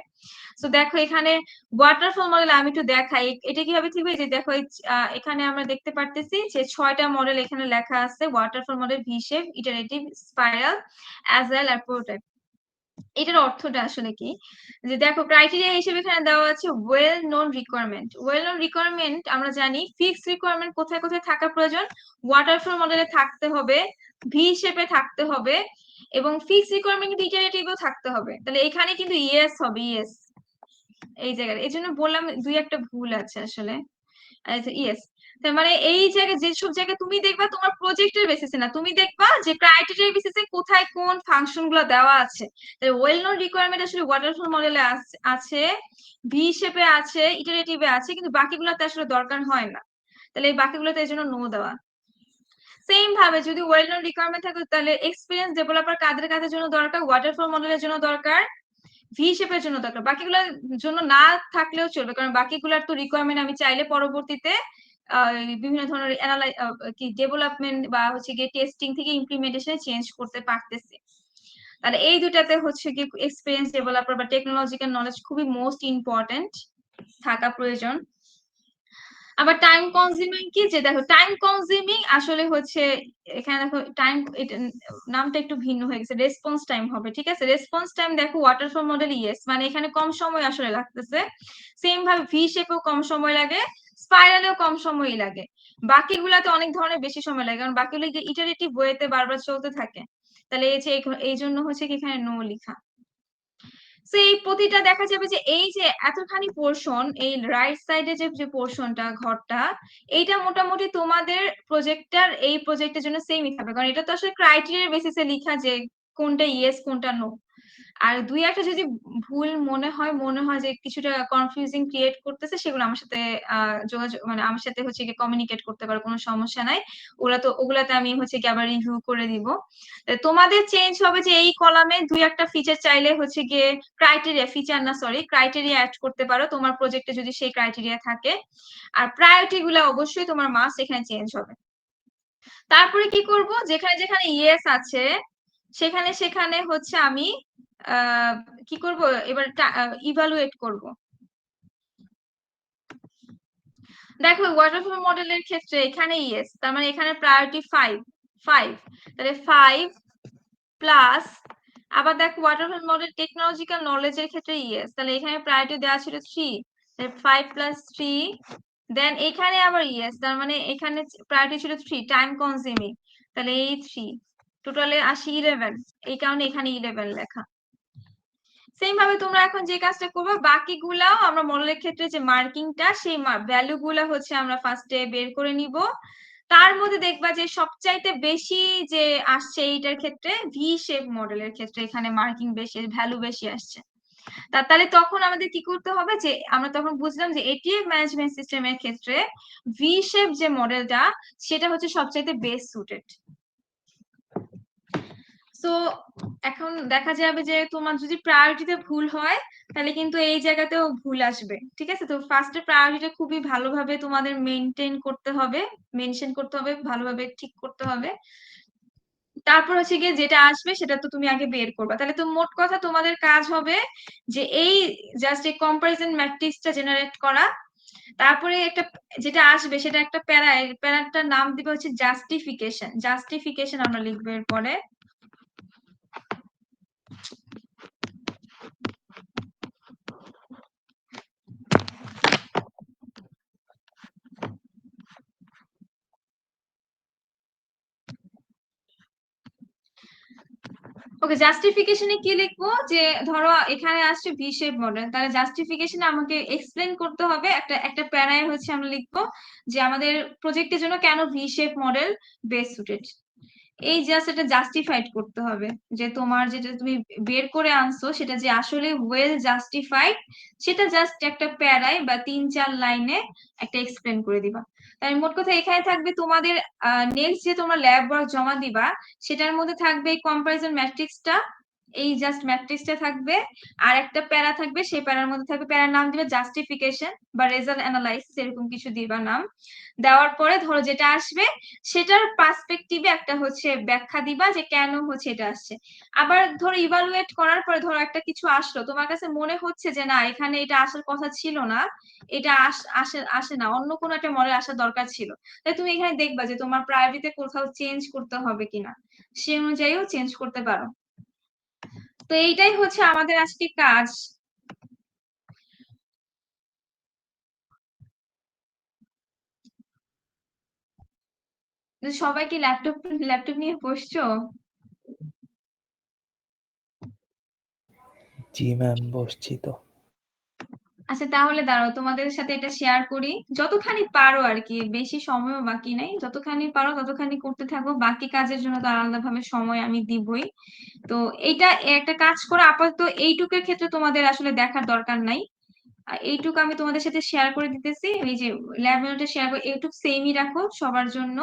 তো দেখো এখানে ওয়াটারফল মডেল আমি একটু দেখাই, এটা কিভাবে থাকবে, যে দেখো এখানে আমরা দেখতে পারতেছি যে 6টা মডেল এখানে লেখা আছে, waterfall model, V shape, iterative, spiral, agile আর প্রোটোটাইপ। এটার অর্থটা আসলে কি, যে দেখো ক্রাইটেরিয়া হিসেবে এখানে দেওয়া আছে well known requirement. Well known requirement আমরা জানি, ফিক্সড রিকোয়ারমেন্ট কোথায় কোথায় থাকা প্রয়োজন, ওয়াটারফল মডেলে থাকতে হবে, ভি শেপে থাকতে হবে, এবং ফিক্সড রিকোয়ারমেন্ট কিন্তু ইটারেটিভও থাকতে হবে। তাহলে এখানে কিন্তু ইয়েস হবে, ইয়েস এই জায়গায়। এই জন্য বললাম 2-1টা ভুল আছে আসলে। ইয়েস, তার মানে এই জায়গায় যেসব জায়গায় তুমি দেখবা তোমার প্রজেক্টের বেসিসে না, তুমি দেখবা যে ক্রাইটেরিয়া বেসিসে কোথায় কোন ফাংশন গুলো দেওয়া আছে। ওয়েল নোন রিকোয়ারমেন্ট আসলে ওয়াটারফল মডেলে আছে, ভি শেপে আছে, ইটারেটিভে আছে, কিন্তু বাকিগুলোতে আসলে দরকার হয় না। তাহলে এই বাকিগুলোতে এই জন্য নো দেওয়া। সেম ভাবে যদি ওয়েল নোন রিকোয়ারমেন্ট থাকে, তাহলে এক্সপিরিয়েন্স ডেভেলপার কাদের কাদের জন্য দরকার, ওয়াটারফল মডেলের জন্য দরকার, ভি শেপের জন্য দরকার, বাকিগুলোর জন্য না থাকলেও চলবে, কারণ বাকিগুলোর তো রিকোয়ারমেন্ট আমি চাইলে পরবর্তীতে বিভিন্ন ধরনের কি ডেভেলপমেন্ট বা হচ্ছে গিয়ে টেস্টিং থেকে ইমপ্লিমেন্টেশনে চেঞ্জ করতে পারতেছি। তাহলে এই দুটাতে হচ্ছে কি এক্সপিরিয়েন্স ডেভেলপার বা টেকনোলজিক্যাল নলেজ খুবই মোস্ট ইম্পর্টেন্ট থাকা প্রয়োজন। আবার টাইম কনজিউমিং কি, যে দেখো টাইম কনজিউমিং আসলে হচ্ছে এখানে দেখো টাইম নামটা একটু ভিন্ন হয়ে গেছে, রেসপন্স টাইম হবে, ঠিক আছে। রেসপন্স টাইম দেখো ওয়াটারফল মডেল ইয়েস, মানে এখানে কম সময় আসলে লাগতেছে। সেম ভাবে ভি শেপেও কম সময় লাগে, স্পাইরালেও কম সময়ই লাগে, বাকিগুলাতে অনেক ধরনের বেশি সময় লাগে, কারণ বাকিগুলো ইটারেটিভ ওয়েতে বারবার চলতে থাকে। তাহলে এই যে এই জন্য হচ্ছে কি এখানে নো লেখা। তো এই প্রতিটা দেখা যাবে যে এই যে এতখানি পোর্শন, এই রাইট সাইডে যে পোর্শনটা ঘরটা, এইটা মোটামুটি তোমাদের প্রজেক্টটার এই প্রজেক্টের জন্য সেমই থাকবে, কারণ এটা তো আসলে ক্রাইটেরিয়া বেসিসে লিখা যে কোনটা ইয়েস কোনটা নো। আর দুই একটা যদি ভুল মনে হয় যে কিছুটা কনফিউজিং ক্রিয়েট করতেছে, সেগুলো আমার সাথে যোগাযোগ মানে আমার সাথে হচ্ছে কি কমিউনিকেট করতে পারো, কোনো সমস্যা নাই। ওগুলাতে আমি হচ্ছে কি আবার রিভিউ করে দিব। তোমাদের চেঞ্জ হবে যে এই কলামে দুই একটা ফিচার চাইলে হচ্ছে গিয়ে ক্রাইটেরিয়া অ্যাড করতে পারো তোমার প্রজেক্টে যদি সেই ক্রাইটেরিয়া থাকে। আর প্রায়োরিটি গুলো অবশ্যই তোমার মাস্ট এখানে চেঞ্জ হবে। তারপরে কি করব, যেখানে যেখানে ইয়েস আছে সেখানে সেখানে হচ্ছে আমি কি করব এবার, ইভালুয়েট করব। দেখো ওয়াটারফল মডেলের ক্ষেত্রে এখানে ইয়েস, তার মানে এখানে প্রায়োরিটি 5, তাহলে 5 প্লাস, আবার দেখো ওয়াটারফল মডেল টেকনোলজিক্যাল নলেজের ক্ষেত্রে ইয়েস, তাহলে এখানে প্রায়োরিটি দেওয়া ছিল 3, তাহলে 5 + 3, দেন এখানে আবার ইয়েস, তার মানে এখানে প্রায়োরিটি ছিল 3, টাইম কনজিউমিং, তাহলে এই 3 টোটালে আসি 11, এই কারণে এখানে 11 লেখা। সেম ভাবে তোমরা এখন যে কাজটা করবে, বাকিগুলাও আমরা মডেলের ক্ষেত্রে যে মার্কিংটা, সেই ভ্যালু গুলা হচ্ছে আমরা ফার্স্টে বের করে নিব। তার মধ্যে দেখবা যে সবচাইতে বেশি যে আসছে এইটার ক্ষেত্রে ভি শেপ মডেলের ক্ষেত্রে এখানে মার্কিং বেশি, ভ্যালু বেশি আসছে। তাহলে তখন আমাদের কি করতে হবে, যে আমরা তখন বুঝলাম যে এটিএফ ম্যানেজমেন্ট সিস্টেমের ক্ষেত্রে ভি শেপ যে মডেলটা, সেটা হচ্ছে সবচাইতে বেস্ট সুটেড। তো এখন দেখা যাবে যে তোমার যদি প্রায়োরিটিতে ভুল হয় তাহলে কিন্তু এই জায়গাতেও ভুল আসবে, ঠিক আছে? তো ফার্স্টে প্রায়োরিটিটা খুবই ভালোভাবে তোমাদের মেনটেন করতে হবে, মেনশন করতে হবে, ভালোভাবে ঠিক করতে হবে। তারপর হচ্ছে গিয়ে যেটা আসবে সেটা তো তুমি আগে বের করবা। তাহলে তো মোট কথা তোমাদের কাজ হবে যে এই জাস্ট এই কম্পারিজন ম্যাট্রিক্সটা জেনারেট করা, তারপরে একটা যেটা আসবে সেটা একটা প্যারাটার নাম দিবে হচ্ছে জাস্টিফিকেশন আমরা লিখবো এরপরে। ওকে, জাস্টিফিকেশনে কি লিখবো, যে ধরো এখানে আসছে ভি শেপ মডেল, তাহলে জাস্টিফিকেশনে আমাকে এক্সপ্লেন করতে হবে, একটা একটা প্যারায় হচ্ছে আমরা লিখবো যে আমাদের প্রজেক্টের জন্য কেন V shape model best suited. এই জাস্ট এটা জাস্টিফাইড করতে হবে যে তোমার যেটা তুমি বের করে আনছো সেটা যে আসলে ওয়েল জাস্টিফাইড, সেটা জাস্ট একটা প্যারায় বা 3-4 লাইনে একটা এক্সপ্লেন করে দিবা। তাই মোট কথা এখানে থাকবে তোমাদের নেক্সট যে তোমরা ল্যাব ওয়ার্ক জমা দিবা, সেটার মধ্যে থাকবে এই কম্পারিজন ম্যাট্রিক্সটা, এই জাস্ট ম্যাট্রিক্সটা থাকবে, আর একটা প্যারা থাকবে, সেই প্যারার মধ্যে থাকবে, প্যারার নাম দিবে জাস্টিফিকেশন বা রেজাল্ট অ্যানালাইসিস, এরকম কিছু দিবা নাম। দেওয়ার পরে ধরো যেটা আসবে সেটার পার্সপেক্টিভে একটা হচ্ছে ব্যাখ্যা দিবা যে কেন হচ্ছে এটা আসছে। আবার ধরো ইভালুয়েট করার পরে ধরো একটা কিছু আসলো, তোমার কাছে মনে হচ্ছে যে না এখানে এটা আসার কথা ছিল না, এটা আসে না, অন্য কোনো একটা মডেল আসার দরকার ছিল, তাই তুমি এখানে দেখবা যে তোমার প্রায়োরিটিতে কোথাও চেঞ্জ করতে হবে কিনা, সে অনুযায়ীও চেঞ্জ করতে পারো। তো এইটাই হচ্ছে আমাদের আজকে কাজ। সবাই কি ল্যাপটপ নিয়ে বসছো? জি ম্যাম, বসছি তো। আচ্ছা তাহলে দাঁড়াও, তোমাদের সাথে এটা শেয়ার করি, যতখানি পারো আর কি, বেশি সময়ও বাকি নাই, যতখানি পারো ততখানি করতে থাকো, বাকি কাজের জন্য তো আলাদাভাবে সময় আমি দিবই। তো এইটা একটা কাজ করো, আপাতত এইটুকের ক্ষেত্রে তোমাদের আসলে দেখার দরকার নাই, এইটুকু আমি তোমাদের সাথে শেয়ার করে দিতেছি, এই যে ল্যাব নোটে শেয়ার করে এইটুকু সেমই রাখো সবার জন্য।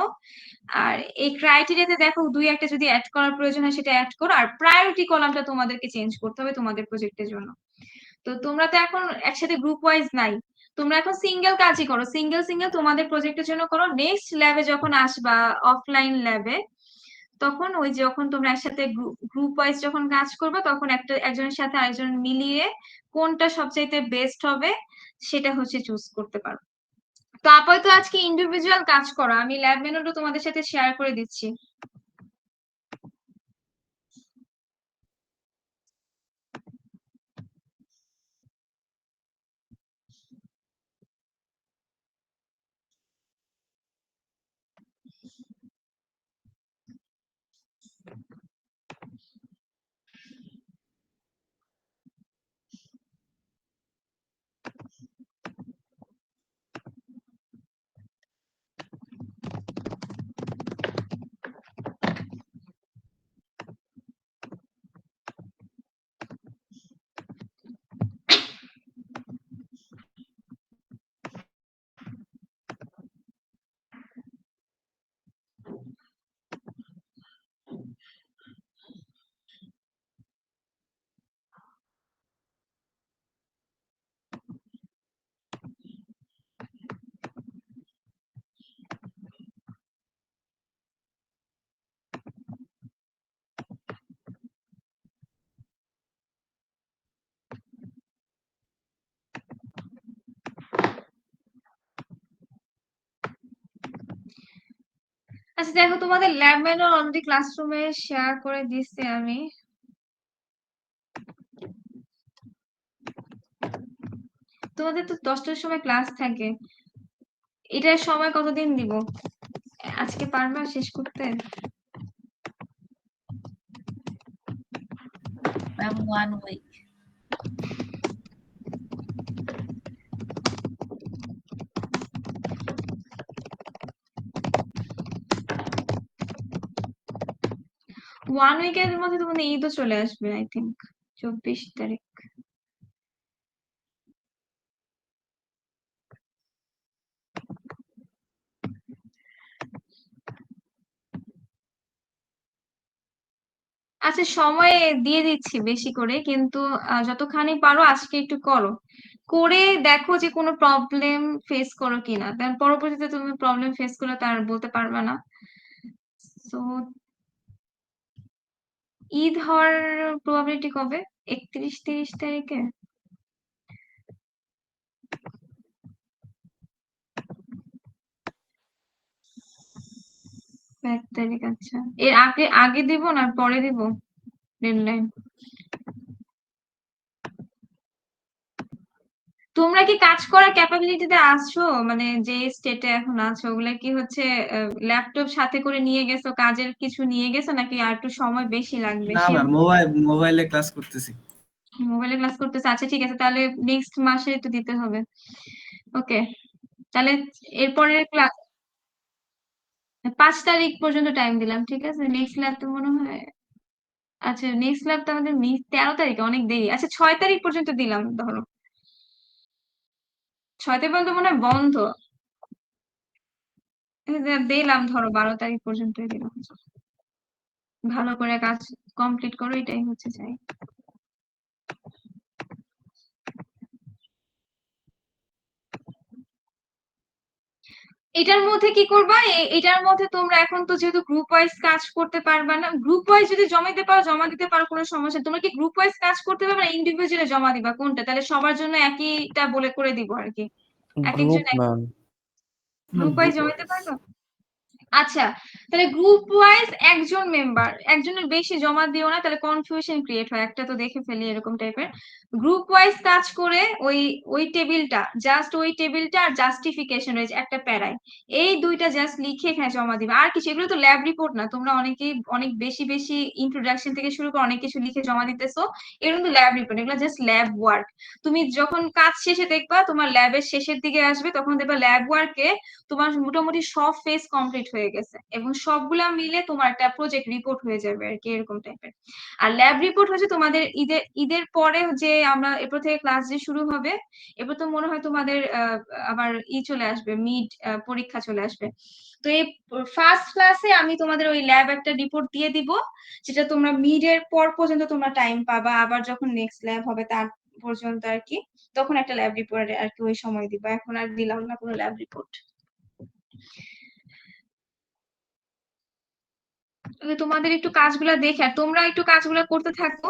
আর এই ক্রাইটেরিয়াতে দেখো দুই একটা যদি অ্যাড করার প্রয়োজন হয় সেটা অ্যাড করো, আর প্রায়োরিটি কলামটা তোমাদেরকে চেঞ্জ করতে হবে তোমাদের প্রজেক্টের জন্য। তো তোমরা তো এখন একসাথে গ্রুপ ওয়াইজ নাই, তোমরা এখন সিঙ্গেল কাজই করো, সিঙ্গেল সিঙ্গেল তোমাদের প্রজেক্টের জন্য করো। নেক্সট ল্যাবে যখন আসবা অফলাইন ল্যাবে, তখন ওই যখন তোমরা একসাথে গ্রুপ ওয়াইজ যখন কাজ করবে, তখন একজনের সাথে আরেকজন মিলিয়ে কোনটা সবচাইতে বেস্ট হবে সেটা হচ্ছে চুজ করতে পারো। তো আপাতত আজকে ইন্ডিভিজুয়াল কাজ করো, আমি ল্যাব মেনুটা তোমাদের সাথে শেয়ার করে দিচ্ছি। আচ্ছা দেখো, তোমাদের ল্যাব ম্যানুয়াল অলরেডি ক্লাসরুমে শেয়ার করে দিচ্ছি আমি। তোমাদের তো 10টার সময় ক্লাস থাকে, এটার সময় কতদিন দিব? আজকে পারবা শেষ করতে? Ma'am 1 week. ওয়ান উইকের মধ্যে তোমাদের ঈদও চলে আসবে, আই থিঙ্ক 24 তারিখ। আচ্ছা সময় দিয়ে দিচ্ছি বেশি করে, কিন্তু যতখানি পারো আজকে একটু করো, করে দেখো যে কোনো প্রবলেম ফেস করো কিনা, দেন পরবর্তীতে তুমি প্রবলেম ফেস করলে তার বলতে পারবে না। তো ঈদ হওয়ার প্রবাবিলিটি কবে? 31-30 তারিখে? 1 তারিখ, আচ্ছা। এর আগে আগে দিব না পরে দিব ডেডলাইন? তোমরা কি কাজ করার ক্যাপাবিলিটিতে আছো? মানে যে স্টেটে এখন আছো, ওগুলা কি হচ্ছে ল্যাপটপ সাথে করে নিয়ে গেছো, কাজের কিছু নিয়ে গেছো, নাকি আর একটু সময় বেশি লাগবে? না ম্যাম, মোবাইলে ক্লাস করতেছি। মোবাইলে ক্লাস করতেছে, আচ্ছা ঠিক আছে, তাহলে নেক্সট মাসে তো দিতে হবে। ওকে, তাহলে এরপরের ক্লাস 5 তারিখ পর্যন্ত টাইম দিলাম, ঠিক আছে। নেক্সট ল্যাব তো মনে হয়, আচ্ছা নেক্সট ল্যাব তো আমাদের 13 তারিখে, অনেক দেরি। আচ্ছা 6 তারিখ পর্যন্ত দিলাম ধরো, 6 তারিখ পর্যন্ত মনে হয় বন্ধ। দিলাম ধরো 12 তারিখ পর্যন্ত দিলাম। ভালো করে কাজ কমপ্লিট করো, এটাই হচ্ছে চাই। এটার মধ্যে কি করবা, এটার মধ্যে তোমরা এখন তো যেহেতু গ্রুপ ওয়াইজ কাজ করতে পারবা না, গ্রুপ ওয়াইজ যদি জমা দিতে পারো জমা দিতে পারো, কোনো সমস্যা নেই। তোমরা কি গ্রুপ ওয়াইজ কাজ করতে পারবে না ইন্ডিভিজুয়ালি জমা দিবা, কোনটা? তাহলে সবার জন্য একইটা বলে করে দিব আর কি, এক গ্রুপ একজন ম্যাম। গ্রুপ ওয়াইজ জমা দিতে পারবে। আচ্ছা, তাহলে গ্রুপ ওয়াইজ একজন মেম্বার, একজনের বেশি জমা দিও না, তাহলে কনফিউশন ক্রিয়েট হয়, একটা তো দেখে ফেলি এরকম টাইপের। গ্রুপ ওয়াইজ কাজ করে ওই ওই টেবিলটা, জাস্ট ওই টেবিলটা আর জাস্টিফিকেশন রয়েছে একটা প্যারায়, এই দুইটা জাস্ট লিখে এখানে জমা দিবে। আর কিছু, এগুলো তো ল্যাব রিপোর্ট না, তোমরা অনেকেই অনেক বেশি বেশি ইন্ট্রোডাকশন থেকে শুরু করে অনেক কিছু লিখে জমা দিতেছো, এগুলো কিন্তু ল্যাব রিপোর্ট, এগুলো জাস্ট ল্যাব ওয়ার্ক। তুমি যখন কাজ শেষে দেখবা, তোমার ল্যাবের শেষের দিকে আসবে, তখন দেখবা ল্যাব ওয়ার্কে তোমার মোটামুটি সব ফেজ কমপ্লিট হয়ে গেছে, এবং সবগুলা মিলে তোমার একটা প্রজেক্ট রিপোর্ট হয়ে যাবে আর কি, এরকম টাইপের। আর ল্যাব রিপোর্ট হচ্ছে তোমাদের ঈদের ঈদের পরে, যে আমরা এরপর থেকে ক্লাস যে শুরু হবে, এরপর তো মনে হয় তোমাদের আবার চলে আসবে, মিড পরীক্ষা চলে আসবে। তো এই ফার্স্ট ক্লাসে আমি তোমাদের ওই ল্যাব একটা রিপোর্ট দিয়ে দিব, যেটা তোমরা মিড এর পর পর্যন্ত তোমরা টাইম পাবা, আবার যখন নেক্সট ল্যাব হবে তার পর্যন্ত আর কি, তখন একটা ল্যাব রিপোর্ট আর কি ওই সময় দিব। এখন আর দিলাম না কোনো ল্যাব রিপোর্ট। তোমাদের একটু কাজগুলা দেখে, আর তোমরা একটু কাজগুলা করতে থাকো।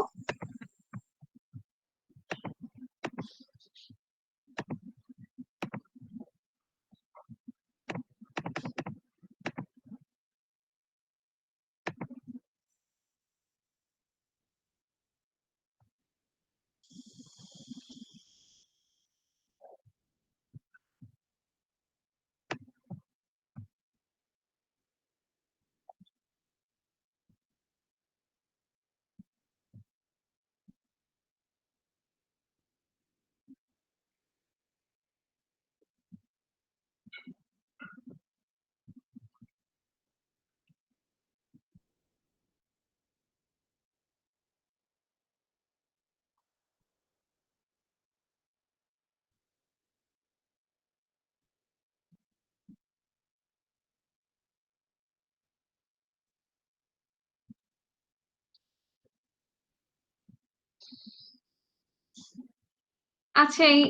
আচ্ছা এই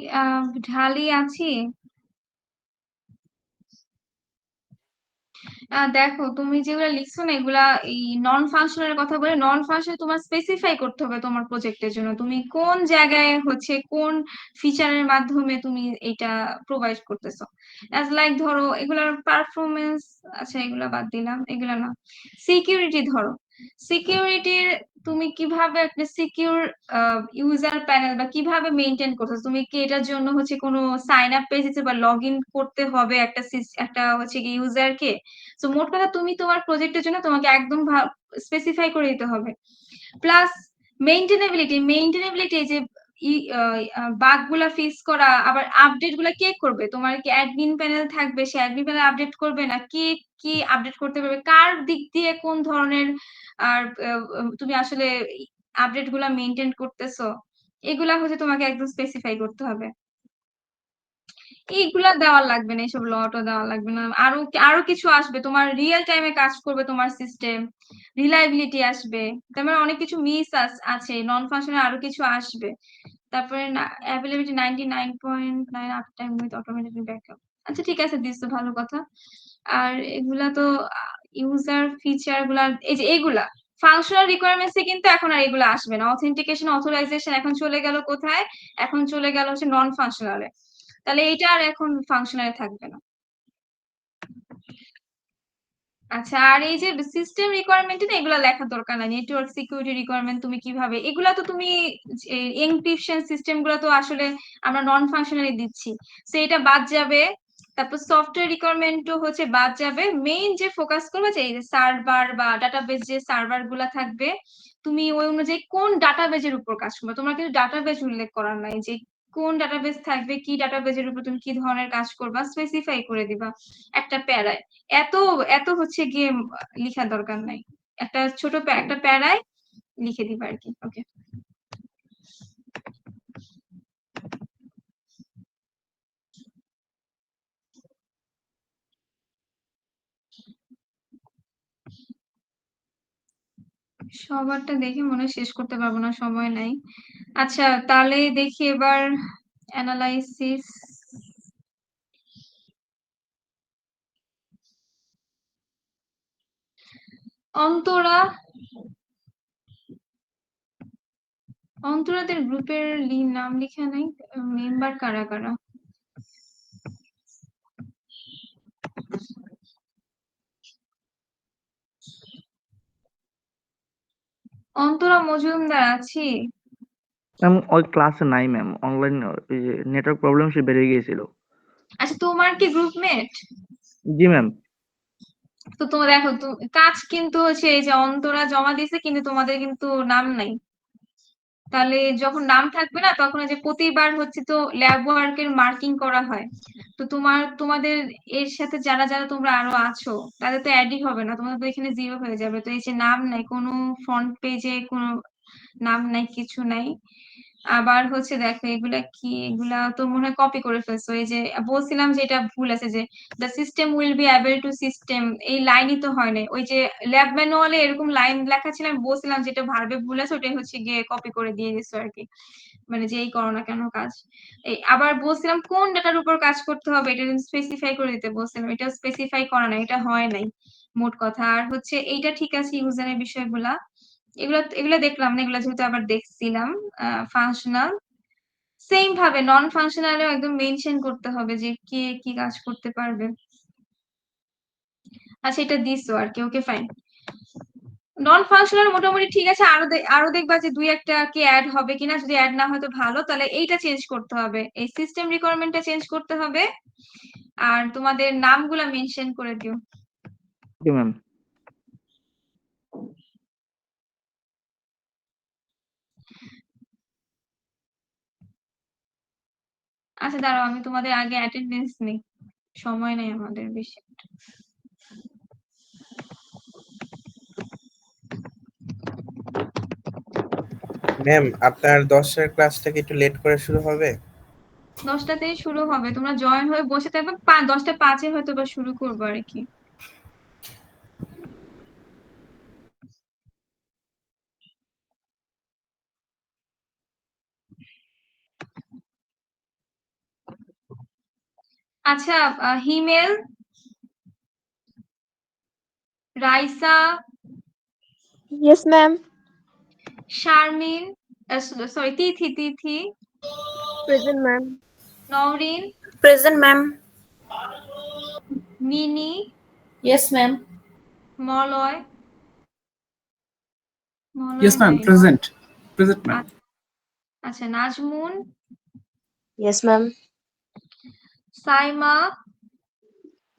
ঢালি আছি। দেখো তুমি যেগুলা লিখছো না এগুলা এই নন ফাংশনাল কথা বলে, নন ফাংশনাল তোমার স্পেসিফাই করতে হবে তোমার প্রজেক্টের জন্য তুমি কোন জায়গায় হচ্ছে কোন ফিচারের মাধ্যমে তুমি এটা প্রোভাইড করতেছো। অ্যাজ লাইক ধরো এগুলার পারফরমেন্স, আচ্ছা এগুলা বাদ দিলাম, এগুলা না। সিকিউরিটি ধরো, সিকিউরিটির তুমি কিভাবে একটা সিকিউর ইউজার প্যানেল বা কিভাবে মেনটেন করতেছো, তুমি কি এটার জন্য হচ্ছে কোনো সাইন আপ পেজেছে বা লগ ইন করতে হবে একটা একটা হচ্ছে কি ইউজারকে। তো মোট কথা তুমি তোমার প্রজেক্টের জন্য তোমাকে একদম স্পেসিফাই করে দিতে হবে। প্লাস মেইনটেনেবিলিটি যে বাগ গুলা ফিক্স করা, আবার আপডেট গুলা কে করবে, তোমার কি অ্যাডমিন প্যানেল থাকবে, সে অ্যাডমিন প্যানেল আপডেট করবে না কি, কি আপডেট করতে পারবে, কার দিক দিয়ে কোন ধরনের আর তুমি আসলে আপডেট গুলা মেনটেন করতেছো, এগুলা হচ্ছে তোমাকে একদম স্পেসিফাই করতে হবে। এইগুলা দেওয়া লাগবে না, এইসব লটও দেওয়া লাগবে না। আরো আরো কিছু আসবে, তোমার রিয়েল টাইমে কাজ করবে তোমার সিস্টেম, রিলায়েবিলিটি আসবে, তার মানে অনেক কিছু মিস আছে, নন ফাংশনাল আরো কিছু আসবে। তারপরে availability 99.9 up time with automated backup. আচ্ছা ঠিক আছে, দিছো ভালো কথা। আর এগুলা তো ইউজার ফিচার গুলা, এই যে এগুলা ফাংশনাল রিকোয়ারমেন্টস এ কিন্তু এখন আর এগুলো আসবে না। অথেন্টিকেশন অথরাইজেশন এখন চলে গেল কোথায়, এখন চলে গেল হচ্ছে নন ফাংশনালে। তাহলে এইটা আর এখন ফাংশনালে থাকবে না। আচ্ছা, আর এই যে সিস্টেম রিকোয়ারমেন্ট না, এগুলা লেখার দরকার নাই। নেটওয়ার্ক সিকিউরিটি রিকোয়ারমেন্ট তুমি কিভাবে, এগুলা তো তুমি এনক্রিপশন সিস্টেম গুলো তো আসলে আমরা নন ফাংশনালি দিচ্ছি, তো এটা বাদ যাবে। তারপর সফটওয়্যার রিকোয়ারমেন্টও হচ্ছে বাদ যাবে। মেইন যে ফোকাস করবে যে এই যে সার্ভার বা ডাটাবেস, যে সার্ভার গুলা থাকবে তুমি ওই অনুযায়ী কোন ডাটাবেজের উপর কাজ করবে। তোমার কিন্তু ডাটাবেজ উল্লেখ করার নাই যে কোন ডাটাবেস থাকবে, কি ডাটাবেজের উপর তুমি কি ধরনের কাজ করবা, স্পেসিফাই করে দিবা একটা প্যারায়। এত এত হচ্ছে গিয়ে লিখার দরকার নাই, একটা ছোট একটা প্যারায় লিখে দিবা আর কি। ওকে, সবারটা দেখে মনে হয় শেষ করতে পারবো না, সময় নাই। আচ্ছা তাহলে দেখি এবার অ্যানালাইসিস। অন্তরা, অন্তরাদের গ্রুপের নাম লিখা নাই, মেম্বার কারা কারা? অন্তরা মজুমদার আছি? ম্যাম ওই ক্লাসে নাই ম্যাম, অনলাইন ওই যে নেটওয়ার্ক প্রবলেম সে বেড়ে গিয়েছিল। আচ্ছা তোমার কি গ্রুপমেট? জি ম্যাম। তো তোমার দেখো তো কাজ কিন্তু হচ্ছে এই যে অন্তরা জমা দিয়েছে কিন্তু তোমাদের কিন্তু নাম নাই। তাহলে যখন নাম থাকবে না তখন এই যে প্রতিবার হচ্ছে তো ল্যাব ওয়ার্কের মার্কিং করা হয়, তো তোমাদের এর সাথে যারা যারা তোমরা আরো আছো তাদের তো অ্যাডই হবে না, তোমাদের তো এখানে জিরো হয়ে যাবে। তো এই যে নাম নাই, কোনো ফ্রন্ট পেজে কোনো নাম নাই, কিছু নাই। আবার হচ্ছে দেখো এগুলা কি, এগুলা তো মনে হয় কপি করে ফেলছো। এই যে বলছিলাম যে এটা ভুল আছে, যে the system will be able to system, এই লাইনই তো হয় না। ওই যে ল্যাব ম্যানুয়ালে এরকম লাইন লেখা ছিল, আমি বলছিলাম যেটা ভার্বে ভুল আছে ওটাই হচ্ছে গিয়ে কপি করে দিয়ে দিছো আর কি, মানে যেই করো না কেন কাজ। এই আবার বলছিলাম কোন ডাটার উপর কাজ করতে হবে এটা স্পেসিফাই করে দিতে বলছিলাম, এটা স্পেসিফাই করা নাই, এটা হয় নাই মোট কথা। আর হচ্ছে এইটা ঠিক আছে, ইউজারের বিষয়গুলা এগুলা এগুলা দেখলাম না, এগুলা যেহেতু আবার দেখছিলাম ফাংশনাল। সেম ভাবে নন ফাংশনালেও একদম মেনশন করতে হবে যে কে কি কাজ করতে পারবে। আচ্ছা এটা দিছো আর কি, ওকে ফাইন। নন ফাংশনাল মোটামুটি ঠিক আছে। আরো আরো দেখবা যে দুই একটা কি অ্যাড হবে কিনা, যদি অ্যাড না হয় তো ভালো, তাহলে এইটা চেঞ্জ করতে হবে, এই সিস্টেম রিকোয়ারমেন্টটা চেঞ্জ করতে হবে। আর তোমাদের নামগুলা মেনশন করে দিও। জি ম্যাম। আচ্ছা দাঁড়াও, আমি তোমাদের আগে অ্যাটেন্ডেন্স নেই, সময় নেই আমাদের বেশি। ম্যাম আপনার 10টার ক্লাসটা কি একটু লেট করে শুরু হবে? 10টাতেই শুরু হবে, তোমরা জয়েন হয়ে বসে থাকবে, 10টা 5-এ হয়তো বা শুরু করবো আর কি। আচ্ছা Himel, Raisa, Yes, ma'am. Sharmin, sorry Tithi, Present, ma'am. Nowrin, Present, ma'am. Mini, Yes, ma'am. Moloy, yes ma'am, নাই। Present ma'am. আচ্ছা, Nazmun, Yes, ma'am. Saima,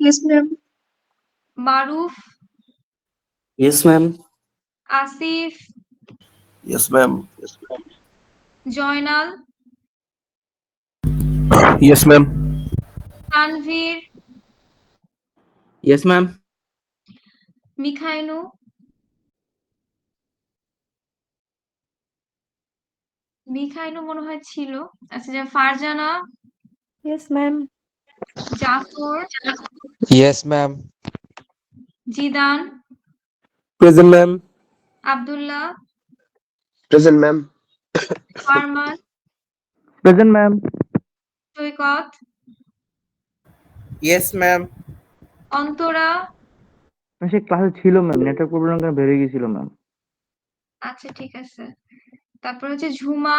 Yes, ma'am. মারুফ, Yes, ma'am. Asif, Yes, ma'am. Joynal, Yes, ma'am. Tanvir, Yes, ma'am. মিখাইনু, মনে হয় ছিল। আচ্ছা, Farzana, Yes, ma'am. Zafar, Yes, ma'am. Zidan, Present, ma'am. Abdullah, Present, ma'am. Farman, present ma'am. Saikat, yes ma'am. Antara. সে ক্লাসে ছিল ma'am, network problem কারণে বেরিয়ে গেছিল ম্যাম। আচ্ছা, ঠিক আছে। তারপর হচ্ছে ঝুমা,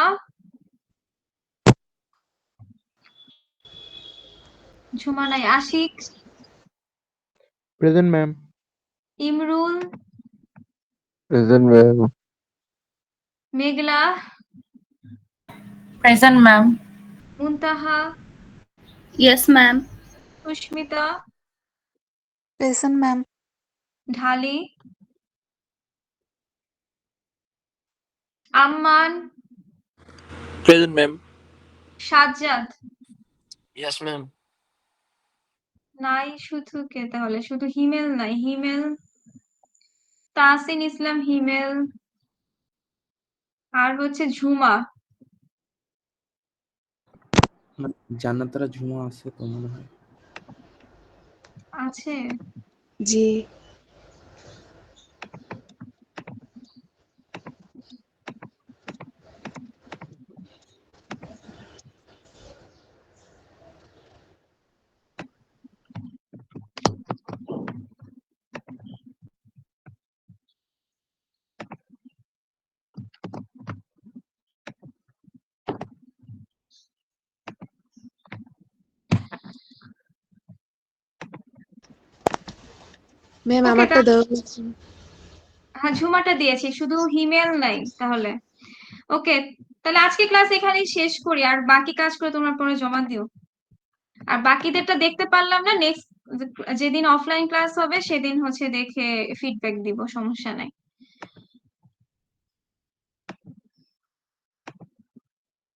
নাই। Ashik, Present, ma'am. Imrul, Present, ma'am. Meghla, present ma'am. Muntaha, Yes, ma'am. Susmita, Present, ma'am. Dhali, Amman, Present, ma'am. Sajjad. Yes, ma'am. নাই শুধু কে তাহলে? শুধু হিমেল নাই। হিমেল, তাহসিন ইসলাম হিমেল, আর হচ্ছে ঝুমা। জান্নাতারা ঝুমা আছে তো মনে হয়। আছে। জি। ম্যাম Okay, আমারটা দাও। হ্যাঁ, ঝুমাটা দিয়েছি, শুধু হিমেল নাই তাহলে। ওকে, তাহলে আজকে ক্লাস এখানেই শেষ করি, আর বাকি কাজ করে তোমরা পরে জমা দিও। আর বাকিদেরটা দেখতে পারলাম না, নেক্সট যেদিন অফলাইন ক্লাস হবে সেদিন হচ্ছে দেখে ফিডব্যাক দিব, সমস্যা নাই।